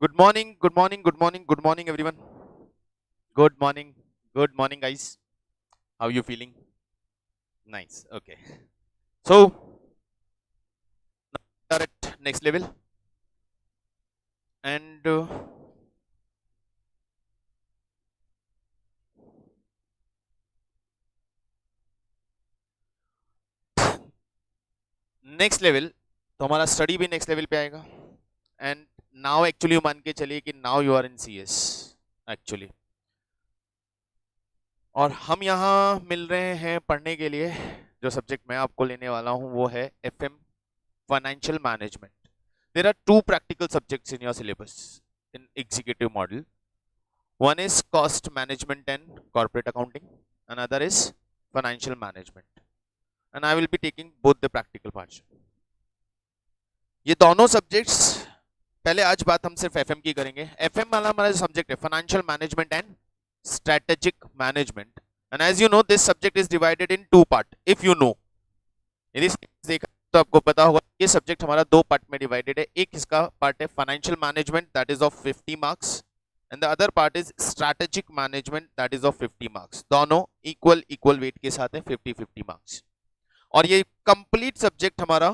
Good morning, good morning, good morning, good morning, everyone. Good morning, guys. How you feeling? Nice. Okay. So, we are at next level, and next level तो हमारा study भी next level पे आएगा. And now actually मान के चलिए कि now you are in CS actually. और हम यहाँ मिल रहे हैं पढ़ने के लिए. जो सब्जेक्ट मैं आपको लेने वाला हूँ वो है FM Financial Management. There are two practical subjects in your syllabus in executive model. One is cost management and corporate accounting. Another is financial management. And I will be taking both the practical parts. ये दोनों subjects पहले आज बात हम सिर्फ FM की करेंगे. FM वाला हमारा सब्जेक्ट है financial management and strategic management. And as you know this subject is divided in two part. If you know, यदि देखा तो आपको पता होगा ये सब्जेक्ट हमारा दो पार्ट में डिवाइडेड है. एक इसका पार्ट है financial management, that is of 50 marks, and the other part is strategic management, that is of 50 marks. दोनों इक्वल वेट के साथ है, 50-50 मार्क्स. और ये कंप्लीट सब्जेक्ट हमारा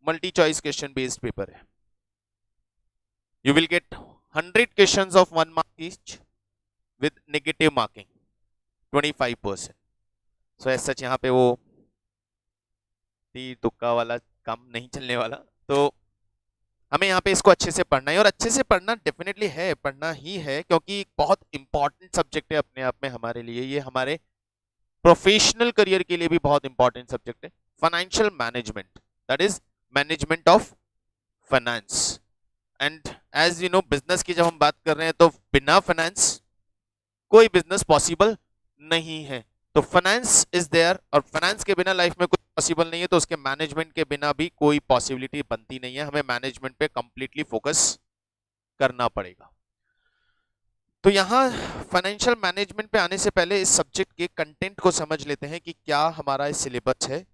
multi choice question based paper है. You will get 100 questions of 1 mark each with negative marking 25%. So as such यहाँ पे वो तुक्का वाला काम नहीं चलने वाला. तो हमें यहाँ पे इसको अच्छे से पढ़ना है, और अच्छे से पढ़ना डेफिनेटली है, पढ़ना ही है, क्योंकि बहुत इंपॉर्टेंट सब्जेक्ट है अपने आप में हमारे लिए. ये हमारे प्रोफेशनल करियर के लिए भी बहुत इंपॉर्टेंट सब्जेक्ट है. Financial management, that is management of finance. And as you know business की जब हम बात कर रहे हैं तो बिना फाइनेंस कोई बिजनेस पॉसिबल नहीं है. तो फाइनेंस इज देयर, और फाइनेंस के बिना लाइफ में कुछ पॉसिबल नहीं है, तो उसके मैनेजमेंट के बिना भी कोई पॉसिबिलिटी बनती नहीं है. हमें मैनेजमेंट पे कंप्लीटली फोकस करना पड़ेगा. तो यहाँ फाइनेंशियल मैनेजमेंट पे आने से पहले इस सब्जेक्ट के कंटेंट को समझ लेते हैं कि क्या हमारा सिलेबस है.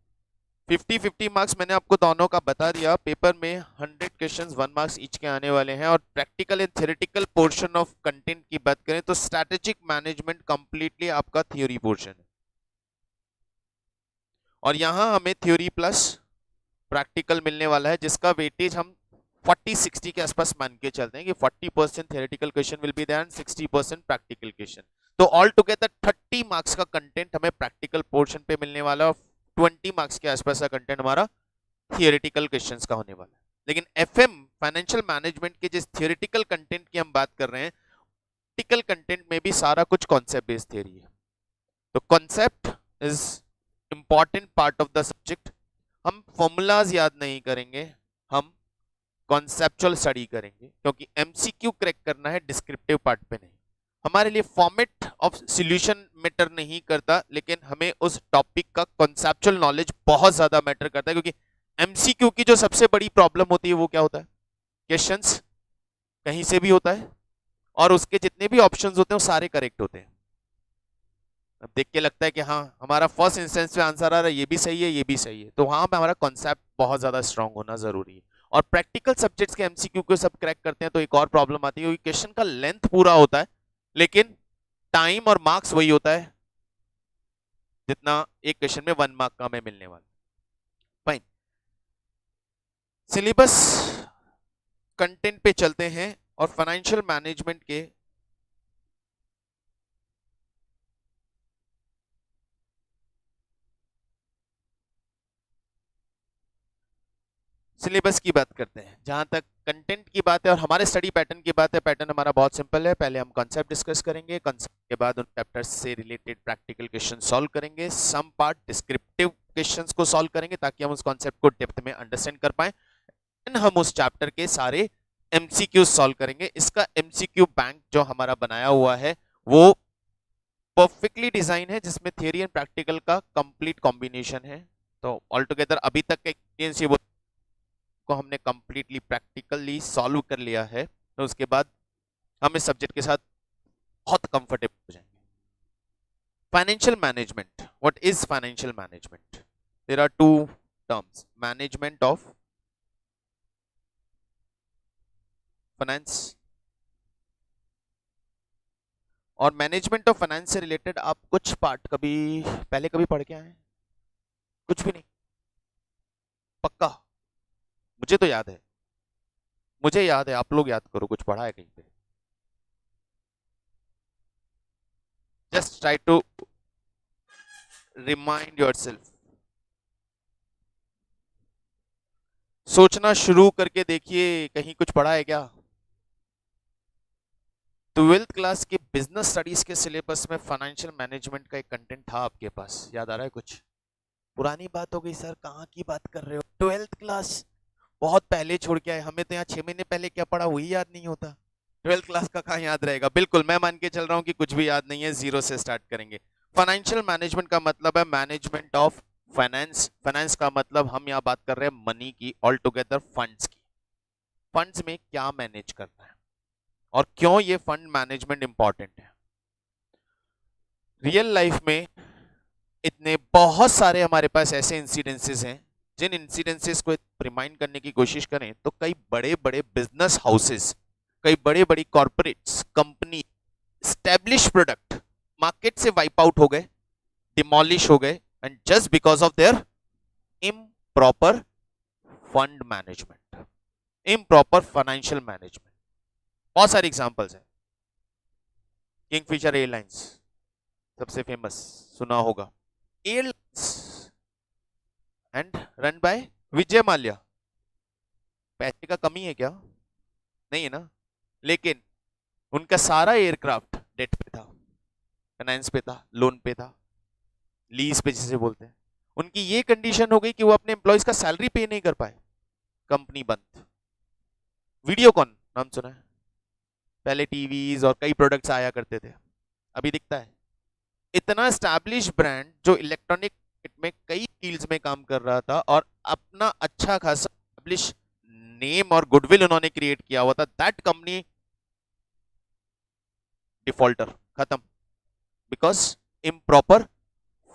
50-50 मार्क्स मैंने आपको दोनों का बता दिया. पेपर में 100 क्वेश्चंस 1 मार्क्स ईच के आने वाले हैं. और practical and theoretical portion of content की बात करें तो स्ट्रैटेजिक मैनेजमेंट कंप्लीटली आपका थ्योरी पोर्शन है. और यहां हमें थ्योरी प्लस प्रैक्टिकल मिलने वाला है, जिसका वेटेज हम 40-60 के आसपास मान के चलते हैं कि 40% theoretical question will be there and 60% practical question. तो ऑल टुगेदर 30 मार्क्स का कंटेंट हमें प्रैक्टिकल पोर्शन पे मिलने वाला है. 20 मार्क्स के आसपास का कंटेंट हमारा थियोरेटिकल क्वेश्चंस का होने वाला है. लेकिन FM फाइनेंशियल मैनेजमेंट के जिस थियोरेटिकल कंटेंट की हम बात कर रहे हैं, प्रैक्टिकल कंटेंट में भी सारा कुछ कॉन्सेप्ट बेस्ड थ्योरी है. तो concept is important part of the subject. हम फॉर्मूलाज याद नहीं करेंगे, हम कॉन्सेप्चुअल स्टडी करेंगे, क्योंकि MCQ क्रैक करना है, डिस्क्रिप्टिव पार्ट पे नहीं. हमारे लिए फॉर्मेट ऑफ सॉल्यूशन मैटर नहीं करता, लेकिन हमें उस टॉपिक का कॉन्सेप्चुअल नॉलेज बहुत ज्यादा मैटर करता है. क्योंकि MCQ की जो सबसे बड़ी प्रॉब्लम होती है वो क्या होता है, क्वेश्चंस कहीं से भी होता है और उसके जितने भी ऑप्शंस होते हैं वो सारे करेक्ट होते हैं. अब देख के लगता है कि हाँ हमारा फर्स्ट इंस्टेंस में आंसर आ रहा है, ये भी सही है, ये भी सही है. तो वहां पे हमारा कॉन्सेप्ट बहुत ज्यादा स्ट्रांग होना जरूरी है. और प्रैक्टिकल सब्जेक्ट्स के MCQ को सब क्रैक करते हैं तो एक और प्रॉब्लम आती है, क्वेश्चन का लेंथ पूरा होता है लेकिन टाइम और मार्क्स वही होता है जितना एक क्वेश्चन में 1 मार्क का हमें मिलने वाला. फाइन, सिलेबस कंटेंट पे चलते हैं. और फाइनेंशियल मैनेजमेंट के सिलेबस की बात करते हैं. जहां तक कंटेंट की बात है और हमारे स्टडी पैटर्न की बात है, पैटर्न हमारा बहुत सिंपल है. पहले हम कॉन्सेप्ट डिस्कस करेंगे, कॉन्सेप्ट के बाद उन चैप्टर्स से रिलेटेड प्रैक्टिकल क्वेश्चन सॉल्व करेंगे, सम पार्ट डिस्क्रिप्टिव क्वेश्चंस को सॉल्व करेंगे ताकि हम उस कॉन्सेप्ट को डेप्थ में अंडरस्टैंड कर पाए. हम उस चैप्टर के सारे MCQ सॉल्व करेंगे. इसका MCQ बैंक जो हमारा बनाया हुआ है वो परफेक्टली डिजाइन है, जिसमें थियरी एंड प्रैक्टिकल का कंप्लीट कॉम्बिनेशन है. तो ऑल टुगेदर अभी तक का एक्सपीरियंस को हमने कंप्लीटली प्रैक्टिकली सॉल्व कर लिया है, तो उसके बाद हम इस सब्जेक्ट के साथ बहुत कंफर्टेबल हो जाएंगे. Financial management, what is financial management? There are two terms, management of finance. और मैनेजमेंट ऑफ फाइनेंस से रिलेटेड आप कुछ पार्ट कभी पहले कभी पढ़ के आए हैं? कुछ भी नहीं? पक्का? मुझे तो याद है, मुझे याद है, आप लोग याद करो, कुछ पढ़ा है कहीं पे? Just try to remind yourself. सोचना शुरू करके देखिए, कहीं कुछ पढ़ा है क्या? 12th क्लास के बिजनेस स्टडीज के सिलेबस में फाइनेंशियल मैनेजमेंट का एक कंटेंट था आपके पास, याद आ रहा है कुछ? पुरानी बात हो गई सर, कहाँ की बात कर रहे हो? 12th क्लास बहुत पहले छोड़ के आए, हमें तो यहाँ 6 महीने पहले क्या पढ़ा वही याद नहीं होता। 12th क्लास का कहाँ याद रहेगा? बिल्कुल, मैं मान के चल रहा हूँ कि कुछ भी याद नहीं है, जीरो से स्टार्ट करेंगे। फाइनेंशियल मैनेजमेंट का मतलब है मैनेजमेंट ऑफ फाइनेंस। फाइनेंस का मतलब हम यहाँ बात कर रहे हैं मनी की, ऑल टुगेदर फंड्स की। फंड्स में क्या मैनेज करना है और क्यों ये फंड मैनेजमेंट इंपॉर्टेंट है। रियल लाइफ में इतने बहुत सारे हमारे पास ऐसे इंसिडेंसेस हैं, जिन इंसिडेंसेस को रिमाइंड करने की कोशिश करें तो कई बड़े बड़े बिजनेस हाउसेस, कई बड़ी बड़ी corporates, company, establish product market से वाइप आउट हो गए, डिमोलिश हो गए, and just because of their improper fund management, improper financial management. बहुत सारे एग्जांपल्स हैं। किंगफिशर एयरलाइंस सबसे फेमस, सुना होगा। Airlines and run by Vijay Mallya. पैसे का कमी है क्या? नहीं है ना? लेकिन उनका सारा एयरक्राफ्ट डेट पे था, फाइनेंस पे था, लोन पे था, लीज पे जिसे बोलते हैं। उनकी ये कंडीशन हो गई कि वो अपने एम्प्लॉयज का सैलरी पे नहीं कर पाए, कंपनी बंद। वीडियोकॉन नाम सुना है? पहले टीवीज और कई प्रोडक्ट्स आया करते थे, अभी दिखता है। इतना एस्टैब्लिश ब्रांड जो इलेक्ट्रॉनिक में कई फील्ड्स में काम कर रहा था और अपना अच्छा खासा एस्टैब्लिश नेम और गुडविल उन्होंने क्रिएट किया हुआ था, दैट कंपनी डिफॉल्टर, खत्म, because improper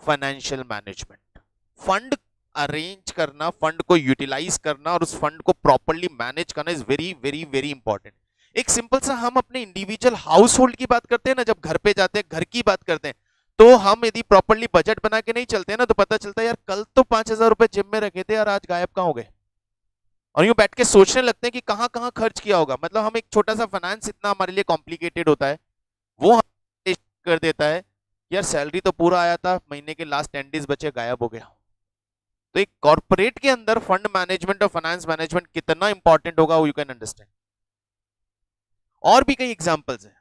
financial management. Fund arrange करना, फंड को यूटिलाइज करना और उस फंड को प्रॉपर्ली मैनेज करना is very very very important. एक सिंपल सा, हम अपने इंडिविजुअल हाउस होल्ड की बात करते हैं ना, जब घर पे जाते हैं, घर की बात करते हैं, तो हम यदि प्रॉपर्ली बजट बना के नहीं चलते हैं ना, तो पता चलता है यार कल तो 5,000 रुपए जिम में रखे थे यार, आज गायब कहां हो गए। और यूं बैठ के सोचने लगते हैं कि कहां कहां खर्च किया होगा। मतलब हम एक छोटा सा फाइनेंस इतना हमारे लिए कॉम्प्लिकेटेड होता है, वो हम कर देता है यार सैलरी तो पूरा आया था, महीने के लास्ट 10 डेज बचे, गायब हो गया। तो एक कॉर्पोरेट के अंदर फंड मैनेजमेंट और फाइनेंस मैनेजमेंट कितना इंपॉर्टेंट होगा, यू कैन अंडरस्टैंड। और भी कई एग्जांपल्स हैं,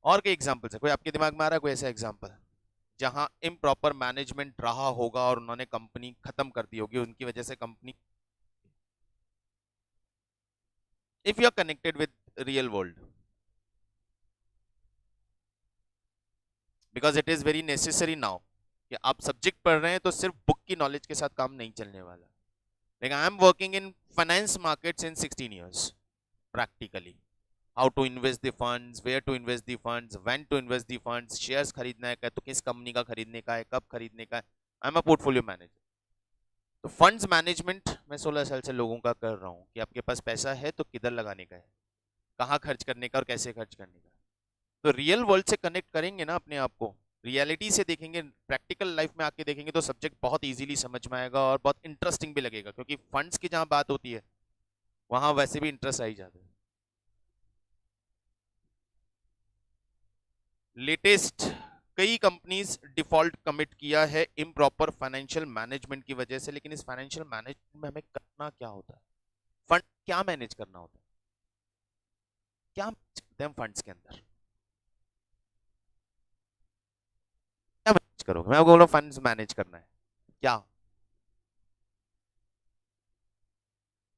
और कई एग्जांपल्स है। कोई आपके दिमाग में आ रहा है कोई ऐसा एग्जांपल जहां इम्प्रॉपर मैनेजमेंट रहा होगा और उन्होंने कंपनी खत्म कर दी होगी, उनकी वजह से company. If you are connected with real world, because it is very necessary now कि आप सब्जेक्ट पढ़ रहे हैं तो सिर्फ बुक की नॉलेज के साथ काम नहीं चलने वाला। लेकिन I am working in finance markets in 16 years practically. How to invest the funds, where to invest the funds, when to invest the funds, shares खरीदना है तो किस कंपनी का खरीदने का है, कब खरीदने का है। I am a portfolio manager. तो फंड्स मैनेजमेंट मैं 16 साल से लोगों का कर रहा हूँ कि आपके पास पैसा है तो किधर लगाने का है, कहाँ खर्च करने का और कैसे खर्च करने का। तो रियल वर्ल्ड से कनेक्ट करेंगे ना अपने आप को, रियलिटी से देखेंगे, प्रैक्टिकल लाइफ में आके देखेंगे, तो सब्जेक्ट बहुत इजीली समझ में आएगा और बहुत इंटरेस्टिंग भी लगेगा, क्योंकि फंड्स की जहां बात होती है वहां वैसे भी इंटरेस्ट आ ही जाता है। लेटेस्ट कई कंपनीज डिफॉल्ट कमिट किया है इम्प्रॉपर फाइनेंशियल मैनेजमेंट की वजह से। लेकिन इस फाइनेंशियल मैनेजमेंट में हमें करना क्या होता है, फंड क्या मैनेज करना होता है, क्या मैनेज करते हैं हम फंड्स के अंदर, क्या मैनेज करोगे? मैं बोल रहा हूँ फंड्स मैनेज करना है क्या,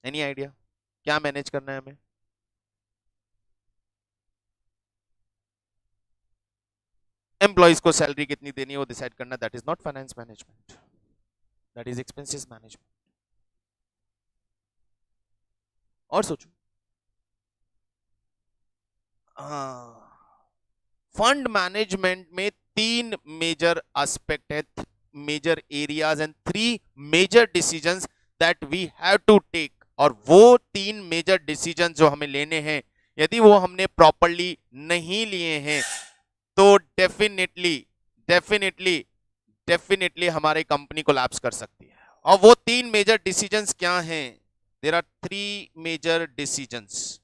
एनी आइडिया क्या मैनेज करना है हमें? एम्प्लॉइज को सैलरी कितनी देनी है वो डिसाइड करना, that is not finance management, that is expenses management. और सोचो, फंड मैनेजमेंट में 3 मेजर एस्पेक्ट है, major areas and 3 major decisions that we have to take और वो 3 मेजर डिसीजन जो हमें लेने हैं, यदि वो हमने प्रॉपरली नहीं लिए हैं तो डेफिनेटली डेफिनेटली डेफिनेटली हमारी कंपनी कोलैप्स कर सकती है। और वो 3 मेजर डिसीजंस क्या हैं? There are 3 major decisions.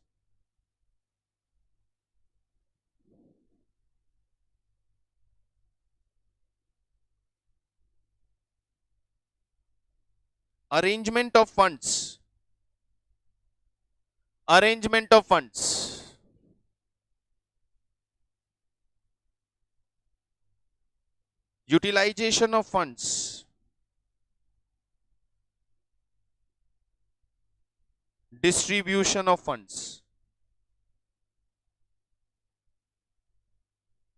arrangement of funds, arrangement of funds, utilization of funds, distribution of funds.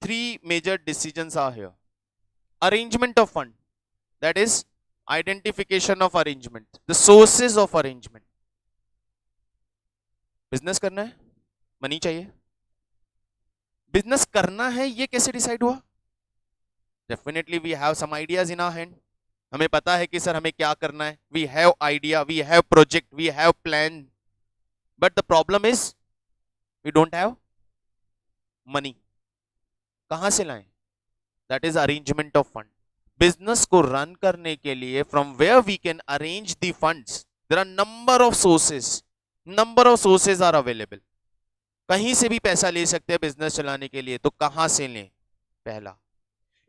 3 major decisions are here. Arrangement of fund, that is identification of arrangement, the sources of arrangement. Business करना है, money चाहिए, business करना है, ये कैसे decide हुआ? Definitely we have some ideas in our hand, हमें पता है कि सर हमें क्या करना है, we have idea, we have project, we have plan, but the problem is we don't have money. कहां से लाएं? That is arrangement of fund. Business को रन करने के लिए from where we can arrange the funds, there are number of sources are available. कहीं से भी पैसा ले सकते हैं बिजनेस चलाने के लिए, तो कहां से लें? पहला,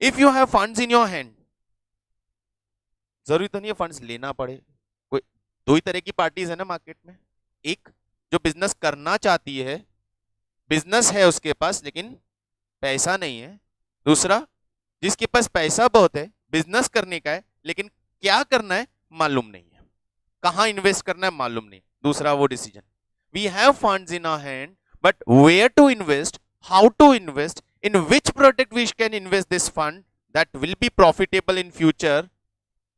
if you have funds in your hand, जरूरी तो नहीं है फंड्स लेना पड़े। कोई दो ही तरह की पार्टीज है ना मार्केट में, एक जो बिजनेस करना चाहती है, बिजनेस है उसके पास लेकिन पैसा नहीं है, दूसरा जिसके पास पैसा बहुत है, बिजनेस करने का है, लेकिन क्या करना है मालूम नहीं है, कहां इन्वेस्ट करना है मालूम नहीं। दूसरा वो decision, we have funds in our hand but where to invest, how to invest, in which product we can invest this fund that will be profitable in future,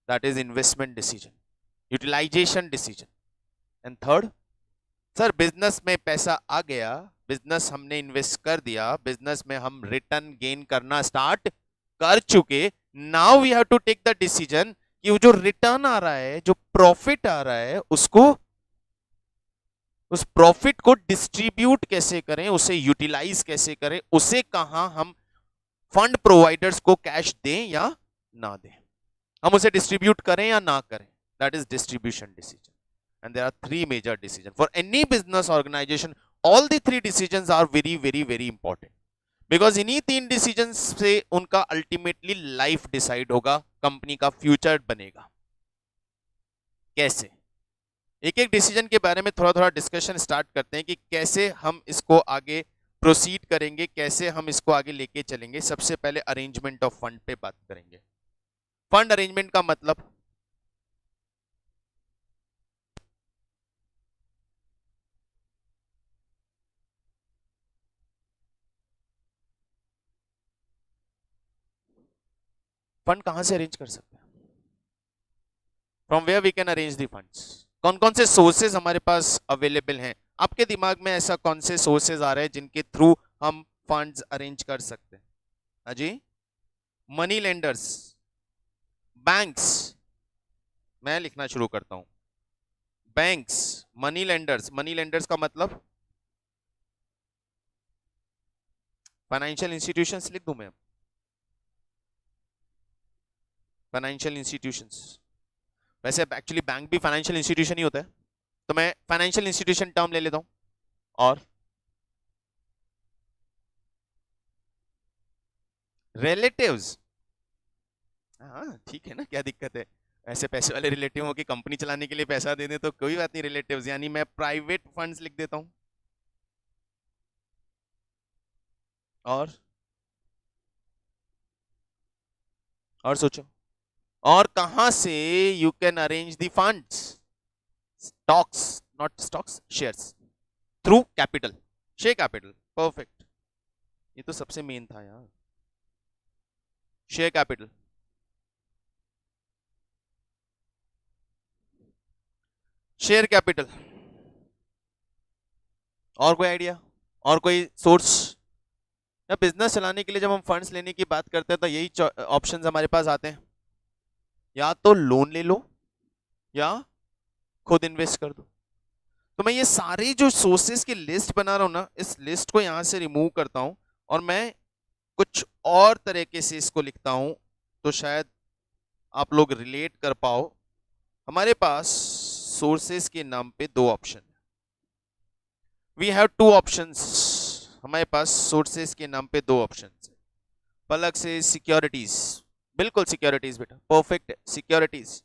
that is investment decision, utilization decision. And third, sir business में पैसा आ गया, business हमने invest कर दिया, business में हम return gain करना start कर चुके, now we have to take the decision कि वो जो रिटर्न आ रहा है, जो प्रॉफिट आ रहा है, उसको, उस प्रॉफिट को डिस्ट्रीब्यूट कैसे करें, उसे यूटिलाइज कैसे करें, उसे कहां हम फंड प्रोवाइडर्स को कैश दें या ना दें, हम उसे डिस्ट्रीब्यूट करें या ना करें, that is distribution decision. And there are 3 major decision for any business organisation. All the 3 decisions are very very very important, because इन्हीं 3 डिसीजन से उनका अल्टीमेटली लाइफ डिसाइड होगा, कंपनी का फ्यूचर बनेगा। कैसे? एक एक डिसीजन के बारे में थोड़ा थोड़ा डिस्कशन स्टार्ट करते हैं कि कैसे हम इसको आगे प्रोसीड करेंगे, कैसे हम इसको आगे लेके चलेंगे। सबसे पहले अरेंजमेंट ऑफ फंड पे बात करेंगे। फंड अरेंजमेंट का मतलब, फंड कहां से अरेंज कर सकते हैं? From where we can arrange the funds. कौन कौन से सोर्सेज हमारे पास अवेलेबल हैं? आपके दिमाग में ऐसा कौन से सोर्सेज आ रहे हैं जिनके थ्रू हम फंड्स अरेंज कर सकते हैं? अजी, मनी लेंडर्स, बैंक्स, मैं लिखना शुरू करता हूं, banks, money lenders. Money lenders का मतलब फाइनेंशियल इंस्टीट्यूशंस लिख दूं मैं? फाइनेंशियल इंस्टीट्यूशंस, वैसे एक्चुअली बैंक भी फाइनेंशियल इंस्टीट्यूशन ही होता है, तो मैं फाइनेंशियल इंस्टीट्यूशन टर्म ले लेता हूं। और रिलेटिव्स, हाँ ठीक है ना, क्या दिक्कत है, ऐसे पैसे वाले रिलेटिव हो कि कंपनी चलाने के लिए पैसा दे दें तो कोई बात नहीं, रिलेटिव्स यानी मैं प्राइवेट फंड्स लिख देता हूं। और सोचो, और कहां से you can arrange the funds? Stocks, not stocks, shares, through capital, share capital, perfect, ये तो सबसे मेन था यार, शेयर कैपिटल। शेयर कैपिटल, और कोई आइडिया, और कोई सोर्स? या बिजनेस चलाने के लिए जब हम फंड्स लेने की बात करते हैं तो यही ऑप्शंस हमारे पास आते हैं, या तो लोन ले लो या खुद इन्वेस्ट कर दो। तो मैं ये सारे जो सोर्सेस की लिस्ट बना रहा हूं ना, इस लिस्ट को यहां से रिमूव करता हूं और मैं कुछ और तरीके से इसको लिखता हूं, तो शायद आप लोग रिलेट कर पाओ। हमारे पास सोर्सेस के नाम पे दो option, we have two options. हमारे पास सोर्सेस के नाम पे दो ऑप्शंस है। पलक से सिक्योरिटीज, बिल्कुल सिक्योरिटीज बेटा, perfect securities.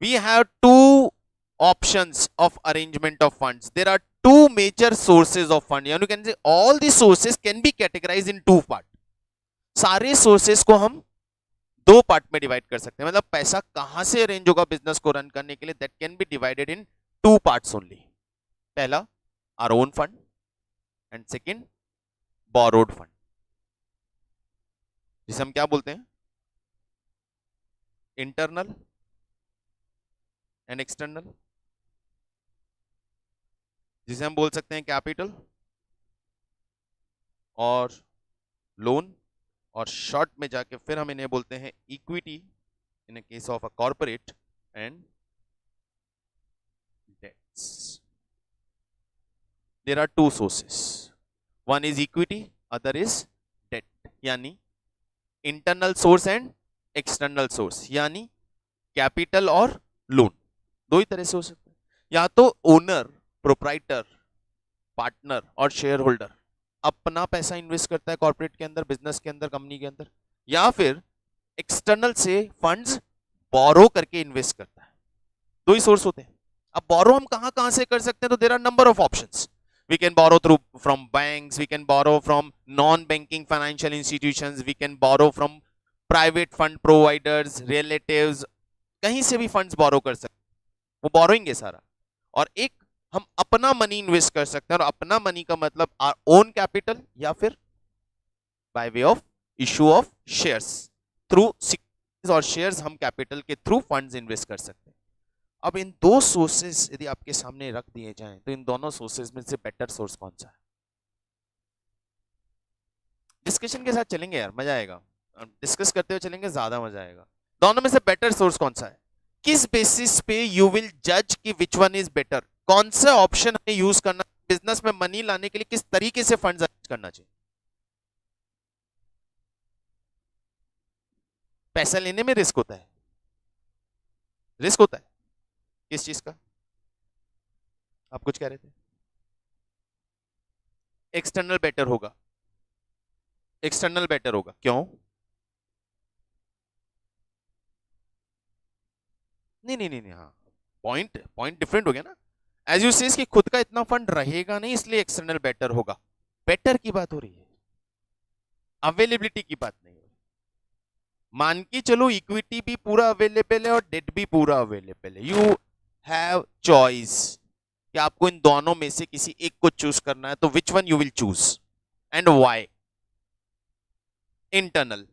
We have two options of arrangement of funds. There are two major sources of fund. You can say all the sources can be categorized in two part. सारे sources को हम दो part में divide कर सकते हैं, मतलब पैसा कहां से अरेंज होगा बिजनेस को रन करने के लिए, that can be divided in two parts only. पहला our own fund and second borrowed fund, जिसे हम क्या बोलते हैं, इंटरनल एंड एक्सटर्नल, जिसे हम बोल सकते हैं कैपिटल और लोन, और शॉर्ट में जाके फिर हम इन्हें बोलते हैं equity in a case of a corporate and debts. There are two sources, one is equity, other is debt, यानी internal source and external source, यानी कैपिटल और लोन, दो ही तरह से हो सकते हैं। या तो ओनर, प्रोप्राइटर, पार्टनर और शेयर होल्डर अपना पैसा इन्वेस्ट करता है कॉर्पोरेट के अंदर, बिजनेस के अंदर, कंपनी के अंदर, या फिर एक्सटर्नल से फंड्स बोरो करके इन्वेस्ट करता है। दो ही सोर्स होते हैं। अब बोरो हम कहां कहां से कर सकते हैं, तो there are number of options. We can borrow through from banks, we can borrow from non banking financial institutions, we can borrow from private fund providers, relatives, कहीं से भी फंड्स बोरो कर सकते हैं, वो बोरोइंग है सारा। और एक हम अपना मनी इन्वेस्ट कर सकते हैं, और अपना मनी का मतलब आवर ओन कैपिटल या फिर by way of issue of shares, through securities और शेयर्स हम कैपिटल के थ्रू फंड्स इन्वेस्ट कर सकते हैं। अब इन दो सोर्सेस यदि आपके सामने रख दिए जाएं, तो इन दोनों सोर्सेस में से बेटर सोर्स कौन सा है? डिस्कशन के साथ चलेंगे यार, मजा आएगा, डिस्कस करते हुए चलेंगे, ज्यादा मजा आएगा। दोनों में से बेटर सोर्स कौन सा है? किस बेसिस पे यू विल जज कि विच वन इज बेटर? कौन सा ऑप्शन हमें यूज करना, बिजनेस में मनी लाने के लिए किस तरीके से फंड्स अरेंज करना चाहिए? पैसा लेने में रिस्क होता है, रिस्क होता है किस चीज का? आप कुछ कह रहे थे। एक्सटर्नल बेटर होगा, एक्सटर्नल बेटर होगा, क्यों? नहीं नहीं नहीं, हाँ, पॉइंट पॉइंट डिफरेंट हो गया ना। एज यू सेज कि खुद का इतना फंड रहेगा नहीं, इसलिए एक्सटर्नल बेटर होगा। बेटर की बात हो रही है, अवेलेबिलिटी की बात नहीं हो रही। मान के चलो इक्विटी भी पूरा अवेलेबल है और डेट भी पूरा अवेलेबल है, यू हैव चॉइस कि आपको इन दोनों में से किसी एक को चूज करना है, तो which one you will choose and why? Internal,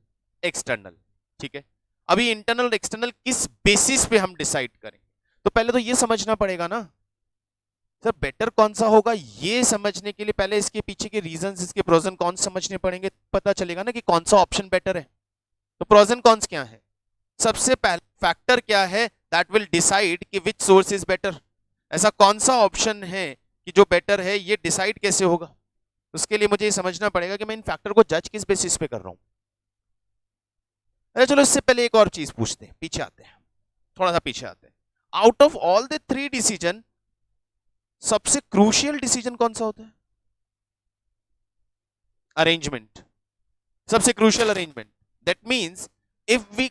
external, ठीक है। अभी इंटरनल और एक्सटर्नल किस बेसिस पे हम डिसाइड करेंगे, तो पहले तो ये समझना पड़ेगा ना सर बेटर कौन सा होगा। ये समझने के लिए पहले इसके पीछे के रीजंस, इसके प्रोज एंड कॉन्स समझने पड़ेंगे, पता चलेगा ना कि कौन सा ऑप्शन बेटर है। तो प्रोज एंड कॉन्स क्या है? सबसे पहला फैक्टर क्या है दैट विल डिसाइड कि विच सोर्स इज बेटर? ऐसा कौन सा ऑप्शन है कि जो बेटर है, ये डिसाइड कैसे होगा? उसके लिए मुझे ये समझना पड़ेगा कि मैं इन फैक्टर को जज किस बेसिस पे कर रहा हूं। अरे चलो इससे पहले एक और चीज पूछते हैं, पीछे आते हैं, थोड़ा सा पीछे आते हैं। Out of all the three decision सबसे क्रूशियल डिसीजन कौन सा होता है? अरेंजमेंट, सबसे crucial arrangement. That means if we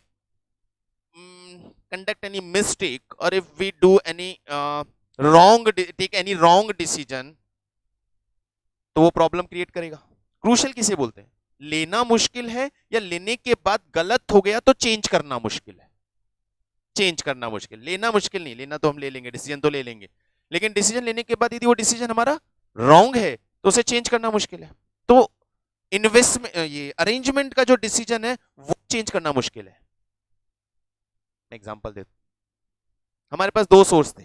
conduct any mistake or if we do any take any wrong decision, तो वो प्रॉब्लम क्रिएट करेगा। क्रूशियल किसे बोलते हैं? लेना मुश्किल है या लेने के बाद गलत हो गया तो चेंज करना मुश्किल है? चेंज करना मुश्किल, लेना मुश्किल नहीं, लेना तो हम ले लेंगे, डिसीजन तो ले लेंगे, लेकिन डिसीजन लेने के बाद यदि वो डिसीजन हमारा रॉन्ग है तो उसे चेंज करना मुश्किल है। तो इन्वेस्टमेंट, ये अरेंजमेंट का जो डिसीजन है वो चेंज करना मुश्किल है। एग्जांपल देता हूं, हमारे पास दो सोर्स थे।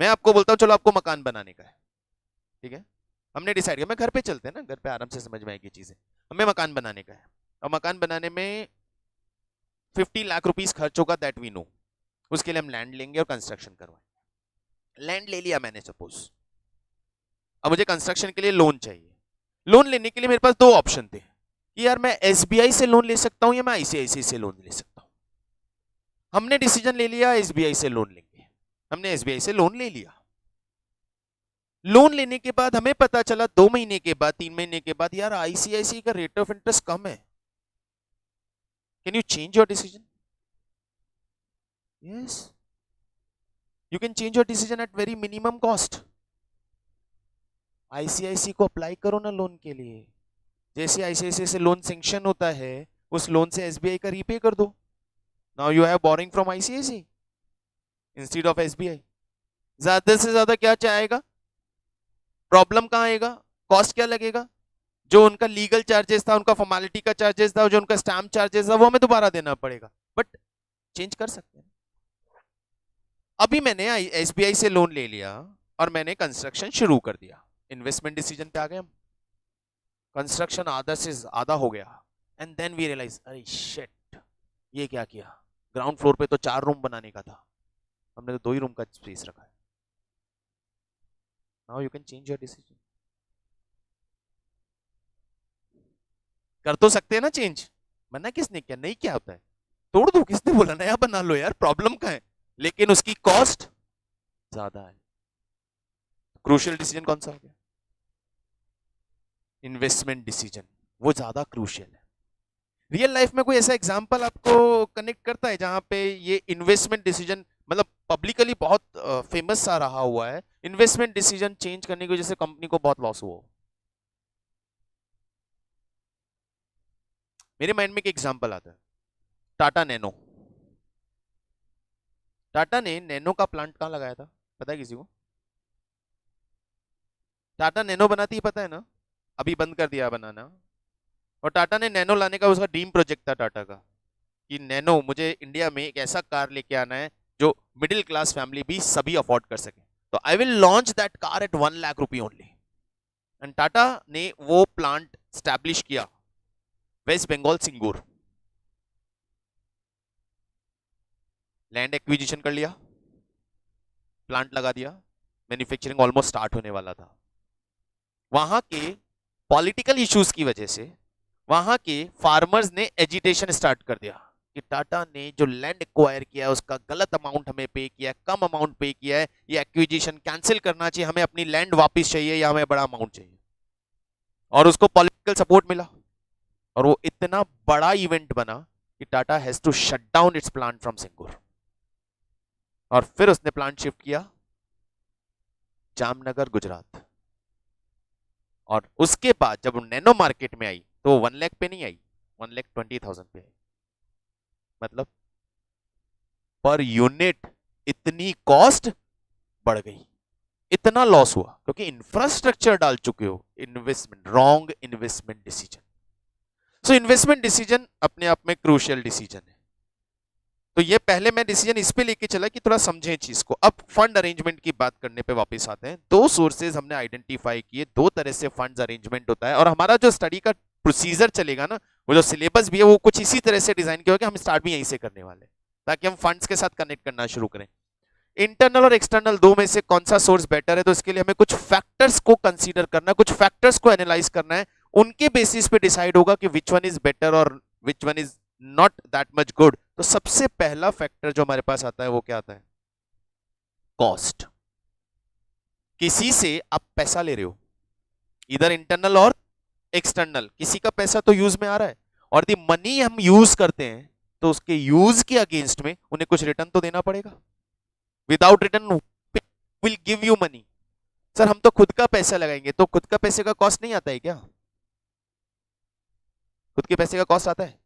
मैं आपको बोलता हूं चलो आपको मकान बनाने का है, ठीक है, हमने डिसाइड किया, मैं घर पे चलते हैं ना, घर पे आराम से समझ में आएगी चीजें। हमें मकान बनाने का है और मकान बनाने में 50 लाख रुपीस खर्च होगा, दैट वी नो। उसके लिए हम लैंड लेंगे और कंस्ट्रक्शन करवाएंगे। लैंड ले लिया मैंने सपोज, अब मुझे कंस्ट्रक्शन के लिए लोन चाहिए। लोन लेने के लिए मेरे पास दो ऑप्शन थे कि यार मैं एसबीआई से लोन ले सकता हूं या मैं आईसीआईसी से लोन ले सकता हूं। हमने डिसीजन ले लिया एसबीआई से लोन लेंगे, हमने एसबीआई से लोन ले लिया। लोन लेने के बाद हमें पता चला 2 महीने के बाद 3 महीने के बाद यार आईसीआईसी का रेट ऑफ इंटरेस्ट कम है। Can you change your decision? Yes, you can change your decision at very minimum cost. ICICI को अप्लाई करो ना लोन के लिए, जैसे आईसीआईसी से लोन सैंक्शन होता है उस लोन से एसबीआई का रीपे कर दो। Now you have boring from ICICI instead of SBI. ज्यादा से ज्यादा क्या चाहेगा, प्रॉब्लम कहां आएगा, कॉस्ट क्या लगेगा, जो उनका लीगल चार्जेस था, उनका फॉर्मेलिटी का चार्जेस था, जो उनका स्टैम्प चार्जेस था, वो हमें दोबारा देना पड़ेगा। बट चेंज कर सकते हैं। अभी मैंने एसबीआई से लोन ले लिया और मैंने कंस्ट्रक्शन शुरू कर दिया। इन्वेस्टमेंट डिसीजन पे आ गए हम, कंस्ट्रक्शन आधा से आधा हो गया एंड देन वी रियलाइज अरे शिट, ये क्या किया, ग्राउंड फ्लोर पे तो 4 रूम बनाने का था, हमने तो 2 ही रूम का स्पेस रखा है। Now you can change your decision. कर तो सकते हैं ना चेंज, मना किसने किया, नहीं क्या होता है, तोड़ दो, किसने बोला नया बना लो यार, प्रॉब्लम का है, लेकिन उसकी कॉस्ट ज्यादा है। क्रूशियल डिसीजन कौन सा हो गया, इन्वेस्टमेंट डिसीजन, वो ज्यादा क्रूशियल है। रियल लाइफ में कोई ऐसा एग्जांपल आपको कनेक्ट करता है जहां पे ये इन्वेस्टमेंट डिसीजन मतलब पब्लिकली बहुत फेमस सा रहा हुआ है, इन्वेस्टमेंट डिसीजन चेंज करने की वजह से कंपनी को बहुत लॉस हुआ? मेरे माइंड में एक एग्जांपल आता है, टाटा नैनो। टाटा ने नैनो का प्लांट कहां लगाया था, पता है किसी को? टाटा नैनो बनाती है, पता है ना, अभी बंद कर दिया बनाना। और टाटा ने नैनो लाने का उसका ड्रीम प्रोजेक्ट था टाटा का, कि नैनो मुझे इंडिया में एक ऐसा कार लेके आना है जो मिडिल क्लास फैमिली भी सभी अफोर्ड कर सके, तो I will launch that car at 1 lakh rupee only. And Tata ने वो प्लांट स्टैब्लिश किया वेस्ट बंगाल सिंगूर। लैंड एक्विजिशन कर लिया, प्लांट लगा दिया, मैन्युफैक्चरिंग ऑलमोस्ट स्टार्ट होने वाला था। वहां के पॉलिटिकल इश्यूज की वजह से वहां के फार्मर्स ने एजिटेशन स्टार्ट कर दिया कि टाटा ने जो लैंड एक्वायर किया है उसका गलत अमाउंट हमें पे किया है, कम अमाउंट पे किया है, ये एक्विजिशन कैंसिल करना चाहिए, हमें अपनी लैंड वापस चाहिए या हमें बड़ा अमाउंट चाहिए। और उसको पॉलिटिकल सपोर्ट मिला और वो इतना बड़ा इवेंट बना कि Tata has to shut down its plant from Singur. और फिर उसने प्लांट शिफ्ट किया जामनगर गुजरात। और उसके बाद जब नैनो मार्केट में आई तो 1 लाख पे नहीं आई, 1,20,000 पे आई। मतलब पर यूनिट इतनी कॉस्ट बढ़ गई, इतना लॉस हुआ क्योंकि इंफ्रास्ट्रक्चर डाल चुके हो, investment, wrong investment decision. So investment decision अपने आप में क्रूशियल डिसीजन है। तो ये पहले मैं डिसीजन इस पे लेके चला कि थोड़ा समझें चीज को। अब फंड अरेंजमेंट की बात करने पे वापस आते हैं। 2 सोर्सेज हमने आइडेंटिफाई किए, 2 तरह से फंड्स अरेंजमेंट होता है और हमारा जो स्टडी का प्रोसीजर चलेगा ना, वो जो सिलेबस भी है वो कुछ इसी तरह से डिजाइन किया होगा। हम स्टार्ट भी यहीं से करने वाले ताकि हम फंड्स के साथ कनेक्ट करना शुरू करें। इंटरनल और एक्सटर्नल 2 में से कौन सा सोर्स बेटर है, तो इसके लिए हमें कुछ फैक्टर्स को कंसीडर करना है, कुछ फैक्टर्स को एनालाइज करना है, उनके बेसिस पे डिसाइड होगा कि विच वन इज बेटर और which one is not that much good. तो सबसे पहला फैक्टर जो हमारे पास आता है वो क्या आता है, कॉस्ट। किसी से आप पैसा ले रहे हो, इधर इंटरनल और एक्सटर्नल, किसी का पैसा तो यूज में आ रहा है और दी मनी हम यूज करते हैं तो उसके यूज के अगेंस्ट में उन्हें कुछ रिटर्न तो देना पड़ेगा। Without return will give you money. Sir हम तो खुद का पैसा लगाएंगे, तो खुद का पैसे का कॉस्ट नहीं आता है क्या? खुद के पैसे का कॉस्ट आता है?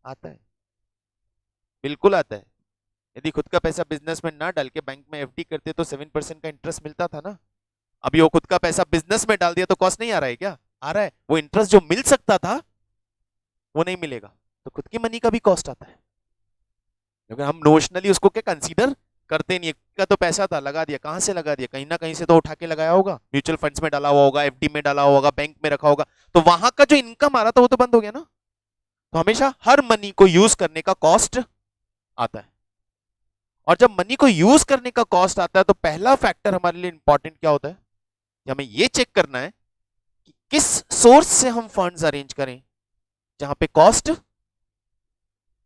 आता है, बिल्कुल आता है। यदि खुद का पैसा बिजनेस में ना डाल के बैंक में एफडी करते तो 7% का इंटरेस्ट मिलता था ना। अभी वो खुद का पैसा बिजनेस में डाल दिया तो कॉस्ट नहीं आ रहा है क्या? आ रहा है। वो इंटरेस्ट जो मिल सकता था वो नहीं मिलेगा, तो खुद की मनी का भी कॉस्ट आता है। क्योंकि हम नोशनली उसको क्या कंसीडर करते नहीं है। का तो पैसा था, लगा दिया, कहां से लगा दिया, कहीं ना कहीं से तो उठा के लगाया होगा, म्यूचुअल फंड्स में डाला हुआ होगा, एफडी में डाला हुआ होगा, बैंक में रखा होगा, तो वहां का जो इनकम आ रहा था वो तो बंद हो गया ना। तो हमेशा हर मनी को यूज करने का कॉस्ट आता है। और जब मनी को यूज करने का कॉस्ट आता है तो पहला फैक्टर हमारे लिए इंपॉर्टेंट क्या होता है कि हमें ये चेक करना है कि किस सोर्स से हम फंड्स अरेंज करें जहां पे कॉस्ट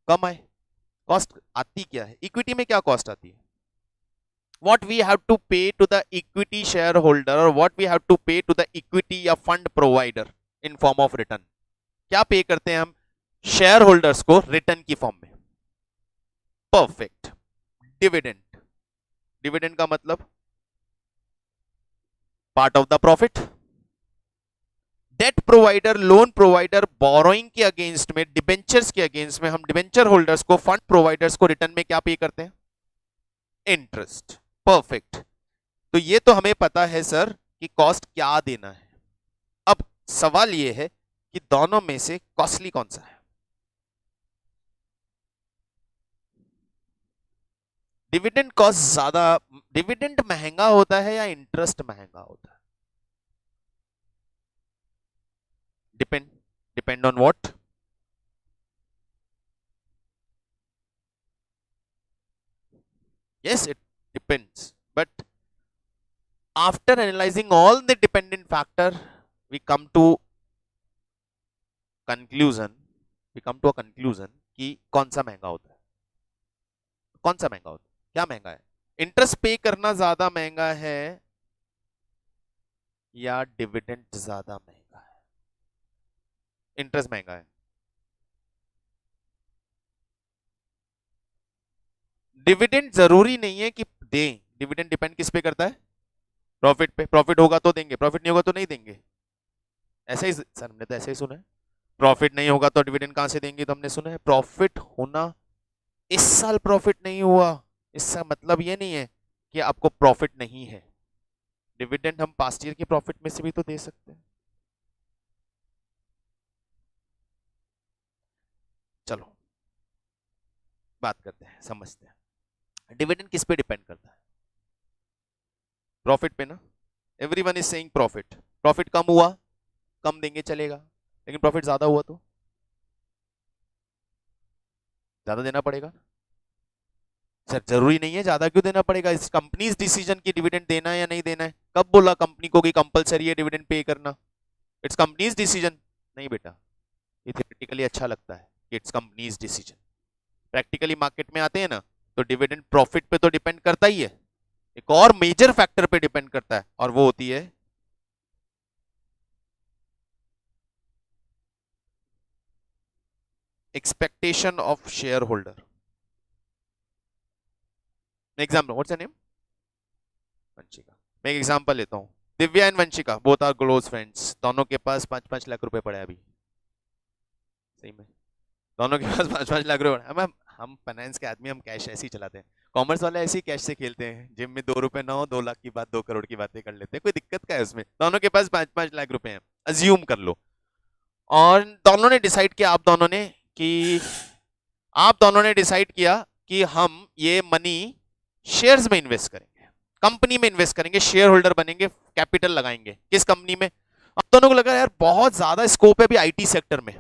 कम आए। कॉस्ट आती क्या है, इक्विटी में क्या कॉस्ट आती है, what we have to pay to the equity shareholder or what we have to pay to the equity या fund provider in form of return। क्या पे करते हैं हम शेयर होल्डर्स को रिटर्न की फॉर्म में? Perfect, dividend. डिविडेंड का मतलब part of the profit. Debt provider, loan provider borrowing के अगेंस्ट में, डिबेंचर्स के अगेंस्ट में हम डिबेंचर होल्डर्स को, फंड प्रोवाइडर्स को रिटर्न में क्या पे करते हैं? इंटरेस्ट। परफेक्ट। तो ये तो हमें पता है सर कि कॉस्ट क्या देना है। अब सवाल ये है कि दोनों में से कॉस्टली कौन सा है? डिविडेंड कॉस्ट ज्यादा, डिविडेंड महंगा होता है या इंटरेस्ट महंगा होता है? Depend on what? yes, it depends, but after analyzing all the dependent factor we come to a conclusion कि कौन सा महंगा होता है। कौन सा महंगा होता है? क्या महंगा है? इंटरेस्ट पे करना ज्यादा महंगा है या डिविडेंड ज्यादा महंगा है? इंटरेस्ट महंगा है। डिविडेंड जरूरी नहीं है कि दें, डिविडेंड डिपेंड किस पे करता है? प्रॉफिट पे। प्रॉफिट होगा तो देंगे, प्रॉफिट नहीं होगा तो नहीं देंगे। ऐसे ही सर, हमने तो ऐसे ही सुना है। प्रॉफिट नहीं होगा तो डिविडेंड कहां से देंगे, तो हमने सुना है। प्रॉफिट होना, इस साल प्रॉफिट नहीं हुआ इसका मतलब ये नहीं है कि आपको प्रॉफिट नहीं है। डिविडेंड हम पास्ट ईयर के प्रॉफिट में से भी तो दे सकते हैं। चलो बात करते हैं, समझते हैं। डिविडेंड किस पे डिपेंड करता है? प्रॉफिट पे ना। Everyone is saying profit. Profit कम हुआ, कम देंगे चलेगा, लेकिन प्रॉफिट ज्यादा हुआ तो ज्यादा देना पड़ेगा। सर जरूरी नहीं है, ज्यादा क्यों देना पड़ेगा? इस कंपनीज डिसीजन की डिविडेंड देना है या नहीं देना है। कब बोला कंपनी को कि कंपलसरी है डिविडेंड पे करना? It's companies decision. नहीं बेटा, ये थियोरेटिकली अच्छा लगता है कि it's companies decision. Practically market में आते हैं ना तो डिविडेंड प्रॉफिट पे तो डिपेंड करता ही है, एक और मेजर फैक्टर पे डिपेंड करता है और वो होती है expectation of share holder. Example, what's your name? Vanshika. मैं एक एग्जाम्पल लेता हूँ। Divya and Vanshika both are close friends. दोनों के पास 5-5 लाख रुपए पड़े अभी। सही में दोनों के पास 5-5 लाख रुपए पड़े। हम फाइनेंस के आदमी, हम कैश ऐसे ही चलाते हैं। कॉमर्स वाले ऐसे ही कैश से खेलते हैं। जिम में 2 रुपए ना हो, 2 लाख की बात 2 करोड़ की बातें कर लेते हैं। कोई दिक्कत क्या है उसमें? दोनों के पास 5-5 लाख रुपए हैं, अज्यूम कर लो। और दोनों ने डिसाइड किया, आप दोनों ने डिसाइड किया कि हम ये मनी शेयर्स में इन्वेस्ट करेंगे, कंपनी में इन्वेस्ट करेंगे, शेयर होल्डर बनेंगे, कैपिटल लगाएंगे। किस कंपनी में? अब दोनों को लगा यार बहुत ज्यादा स्कोप है अभी आईटी सेक्टर में,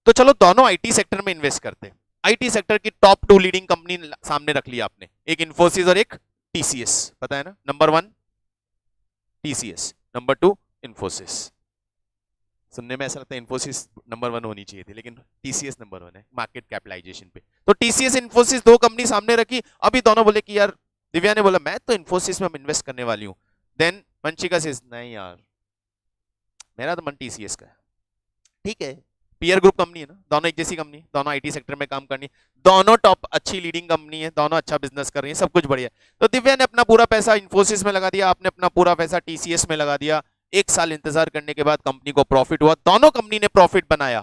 तो चलो दोनों आईटी सेक्टर में इन्वेस्ट करते हैं। आईटी सेक्टर की टॉप 2 लीडिंग कंपनी सामने रख लिया आपने, एक इन्फोसिस और एक टीसीएस। पता है ना, नंबर 1 टीसीएस, नंबर 2 इन्फोसिस। सुनने में ऐसा लगता है इन्फोसिस नंबर 1 होनी चाहिए थी, लेकिन टीसीएस नंबर 1 है मार्केट कैपिटलाइजेशन पे। तो टीसीएस इन्फोसिस 2 कंपनी सामने रखी। अभी दोनों बोले कि यार, दिव्या ने बोला मैं तो इन्फोसिस में इन्वेस्ट करने वाली हूं। देन वंशिका से नहीं यार, मेरा तो मन टीसीएस का है। ठीक है, पीयर ग्रुप कंपनी है ना, दोनों एक जैसी कंपनी, दोनों आईटी सेक्टर में काम करनी, दोनों टॉप अच्छी लीडिंग कंपनी है, दोनों अच्छा बिजनेस कर रही है, सब कुछ बढ़िया। तो दिव्या ने अपना पूरा पैसा इन्फोसिस में लगा दिया, आपने अपना पूरा पैसा टीसीएस में लगा दिया। 1 साल इंतजार करने के बाद कंपनी को प्रॉफिट हुआ, दोनों कंपनी ने प्रॉफिट बनाया।